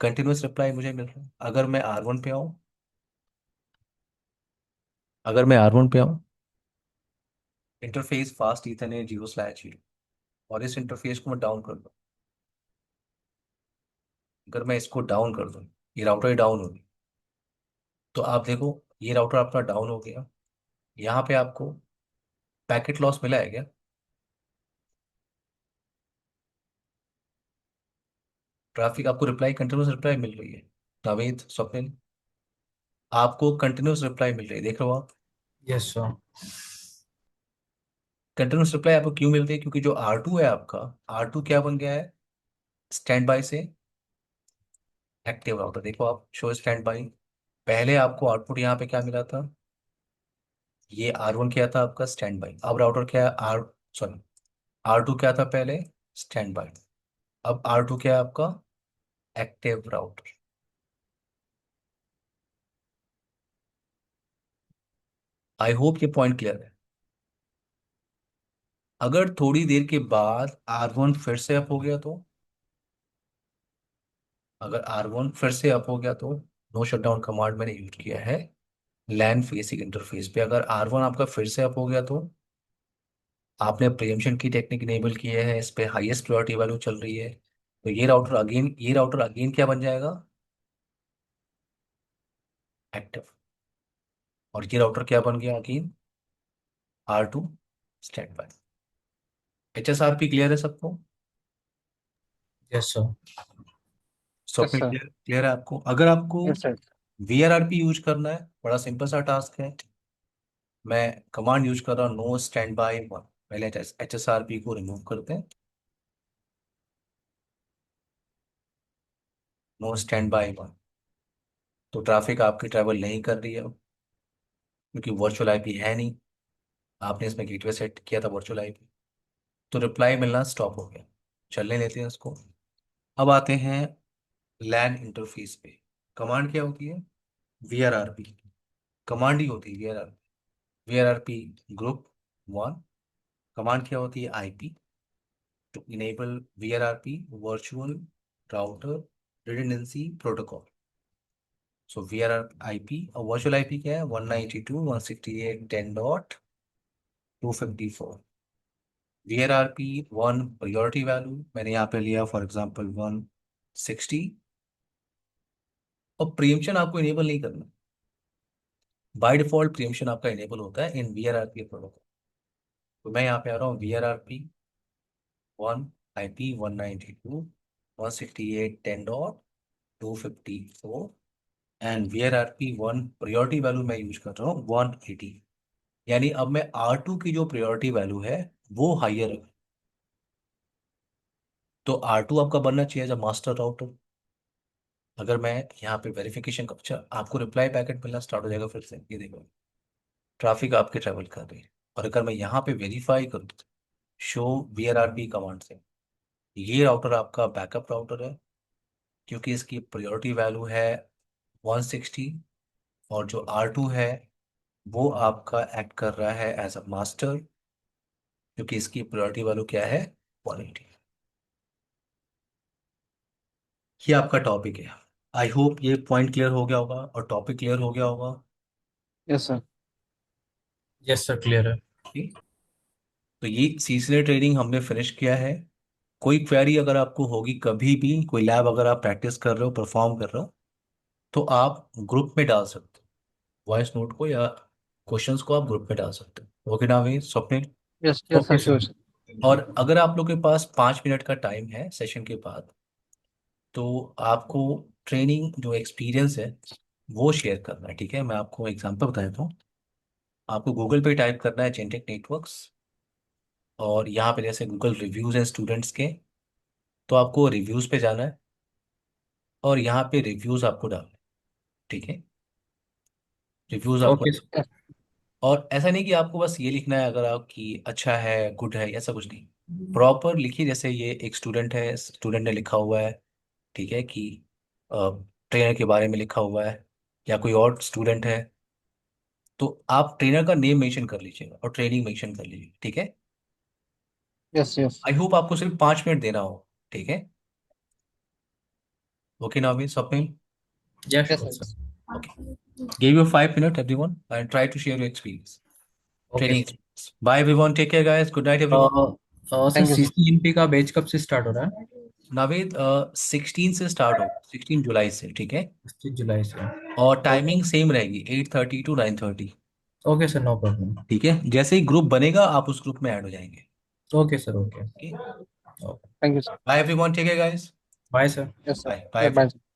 Speaker 1: कंटिन्यूस रिप्लाई मुझे मिल रहा है। अगर मैं R1 पे आऊँ, इंटरफेस फास्ट ईथरनेट 0/0, और इस इंटरफेस को मैं डाउन कर दूँ, अगर मैं इसको डाउन कर दूँ, ये राउटर ही डाउन होगी, तो आप देखो ये राउटर आपका डाउन हो गया। यहाँ पे आपको पैकेट लॉस मिला है क्या? ट्रैफिक आपको रिप्लाई, कंटिन्यूस रिप्लाई मिल रही है? नावेद, स्वप्निल, आपको कंटिन्यूस रिप्लाई मिल रही है, देख रहे हो आप?
Speaker 3: Yes, sir.
Speaker 1: कंटिन्यूस रिप्लाई आपको क्यों मिल रही है? क्योंकि जो R2 है आपका, R2 क्या बन गया है? स्टैंड बाय से एक्टिव राउटर। देखो आप, शो स्टैंड बाय। पहले आपको आउटपुट यहाँ पे क्या मिला था? ये R1 क्या था आपका? Stand by. अब राउटर क्या है? सॉरी, R2 क्या था पहले? Stand by. अब R2 क्या है आपका? Active router. आई होप ये पॉइंट क्लियर है। अगर थोड़ी देर के बाद R1 फिर से अप हो गया तो, अगर R1 फिर से अप हो गया तो, नो शटडाउन कमांड मैंने यूज किया है लैन फेसिंग इंटरफेस पे। अगर R1 आपका फिर से अप हो गया तो, आपने प्रीएम्पशन की टेक्निक इनेबल की है, इस पे हाईएस्ट प्रायोरिटी वैल्यू चल रही है, तो ये राउटर अगेन क्या बन जाएगा? एक्टिव। और ये राउटर क्या बन गया again? R2 stand by. HSRP clear है सबको?
Speaker 3: Yes, sir.
Speaker 2: यस
Speaker 1: स्वप्न
Speaker 2: सर।
Speaker 1: क्लियर क्लियर है आपको? अगर आपको
Speaker 2: यस सर।
Speaker 1: VRRP यूज करना है, बड़ा सिंपल सा टास्क है। मैं कमांड यूज कर रहा हूँ, नो स्टैंड बाय वन। पहले HSRP को रिमूव करते हैं। नो स्टैंड बाय वन, तो ट्रैफिक आपकी ट्रैवल नहीं कर रही है अब, क्योंकि वर्चुअल आईपी है नहीं। आपने इसमें गेटवे सेट किया था वर्चुअल आईपी, तो रिप्लाई मिलना स्टॉप हो गया। चलने लेते हैं इसको। अब आते हैं लैन इंटरफेस पे। कमांड क्या होती है? VRRP। कमांड ही होती है VRRP। VRRP group one. Command क्या होती है? IP to enable VRRP virtual router redundancy protocol. So VRRIP और वर्चुअल आईपी क्या है? 192.168.10.254। VRRP वन प्रायोरिटी वैल्यू मैंने यहाँ पे लिया, फॉर एग्जांपल 160। और प्रीएम्पशन आपको इनेबल नहीं करना। बाय डिफॉल्ट प्रीएम्पशन आपका इनेबल होता है इन VRRP प्रोटोकॉल। तो मैं यहाँ पे आ रहा हूँ VRRP one, IP 192.168.10.254, and VRRP one priority value मैं यूज कर रहा हूँ 180। यानी अब मैं R2 की जो प्रायोरिटी वैल्यू है वो हाइयर है, तो R2 आपका बनना चाहिए जब मास्टर राउटर। अगर मैं यहाँ पे वेरिफिकेशन का, अच्छा आपको रिप्लाई पैकेट मिलना स्टार्ट हो जाएगा फिर से, ये देखो ट्रैफिक आपके ट्रेवल कर रही है। और अगर मैं यहाँ पे वेरीफाई करूँ, शो VRRP कमांड से, ये राउटर आपका बैकअप राउटर है, क्योंकि इसकी प्रायोरिटी वैल्यू है 160, और जो R2 है वो आपका एक्ट कर रहा है एज अ मास्टर, क्योंकि इसकी प्रायोरिटी वैल्यू क्या है? 180। ये आपका टॉपिक है। आई होप ये पॉइंट क्लियर हो गया होगा और टॉपिक क्लियर हो गया होगा।
Speaker 2: Yes sir.
Speaker 3: Yes, sir. Clear है.
Speaker 1: ठीक? तो ये सीजनल ट्रेनिंग हमने फिनिश किया है। कोई क्वेरी अगर आपको होगी कभी भी, कोई लैब अगर आप प्रैक्टिस कर रहे हो, परफॉर्म कर रहे हो, तो आप ग्रुप में डाल सकते हो वॉइस नोट को, या क्वेश्चंस को आप ग्रुप में डाल सकते हो। ओके ना भाई Swapnil?
Speaker 2: Yes yes sir,
Speaker 3: Okay, sir.
Speaker 2: Sure sir.
Speaker 1: और अगर आप लोग के पास 5 मिनट का टाइम है सेशन के बाद, तो आपको ट्रेनिंग जो एक्सपीरियंस है वो शेयर करना है, ठीक है? मैं आपको एग्जांपल बता देता हूँ। आपको गूगल पे टाइप करना है जेनटेक नेटवर्क्स, और यहाँ पे जैसे गूगल रिव्यूज हैं स्टूडेंट्स के, तो आपको रिव्यूज पे जाना है, और यहाँ पे रिव्यूज आपको डालना है, ठीक है? रिव्यूज आपको,
Speaker 3: Okay, sir.
Speaker 1: और ऐसा नहीं कि आपको बस ये लिखना है अगर आपकी अच्छा है, गुड है, ऐसा कुछ नहीं। प्रॉपर लिखिए, जैसे ये एक स्टूडेंट है, स्टूडेंट ने लिखा हुआ है, ठीक है, कि ट्रेनर के बारे में लिखा हुआ है, या कोई और स्टूडेंट है, तो आप ट्रेनर का नेम मेंशन कर लीजिएगा और ट्रेनिंग मेंशन कर लीजिए, ठीक है?
Speaker 2: Yes yes.
Speaker 1: आई होप आपको सिर्फ 5 मिनट देना हो, ठीक है? Okay, Naveen, Swapnil?
Speaker 3: Yeah,
Speaker 2: Yes,
Speaker 3: sure,
Speaker 2: sir.
Speaker 3: sir.
Speaker 1: Okay. Give you 5 minutes, everyone, and try to share your experience.
Speaker 3: Okay,
Speaker 1: Training
Speaker 3: sir.
Speaker 1: experience. Bye, everyone. Take care, guys. Good night, everyone.
Speaker 3: Sir
Speaker 2: Thank you, sir.
Speaker 3: CCNP का बैच कब से स्टार्ट हो रहा है?
Speaker 1: नावेद 16 से स्टार्ट हो, 16 जुलाई से, ठीक है।
Speaker 3: 16 जुलाई से।
Speaker 1: और टाइमिंग सेम रहेगी, 8:30 to 9:30।
Speaker 3: Okay sir, no problem.
Speaker 1: ठीक है, जैसे ही ग्रुप बनेगा आप उस ग्रुप में ऐड हो जाएंगे।
Speaker 3: Okay sir, okay.
Speaker 1: Okay,
Speaker 2: Thank you, sir.
Speaker 1: Bye everyone, take care guys.
Speaker 3: Bye sir.
Speaker 2: Yes, sir.
Speaker 1: Bye bye
Speaker 2: Yeah, bye.
Speaker 1: Everyone.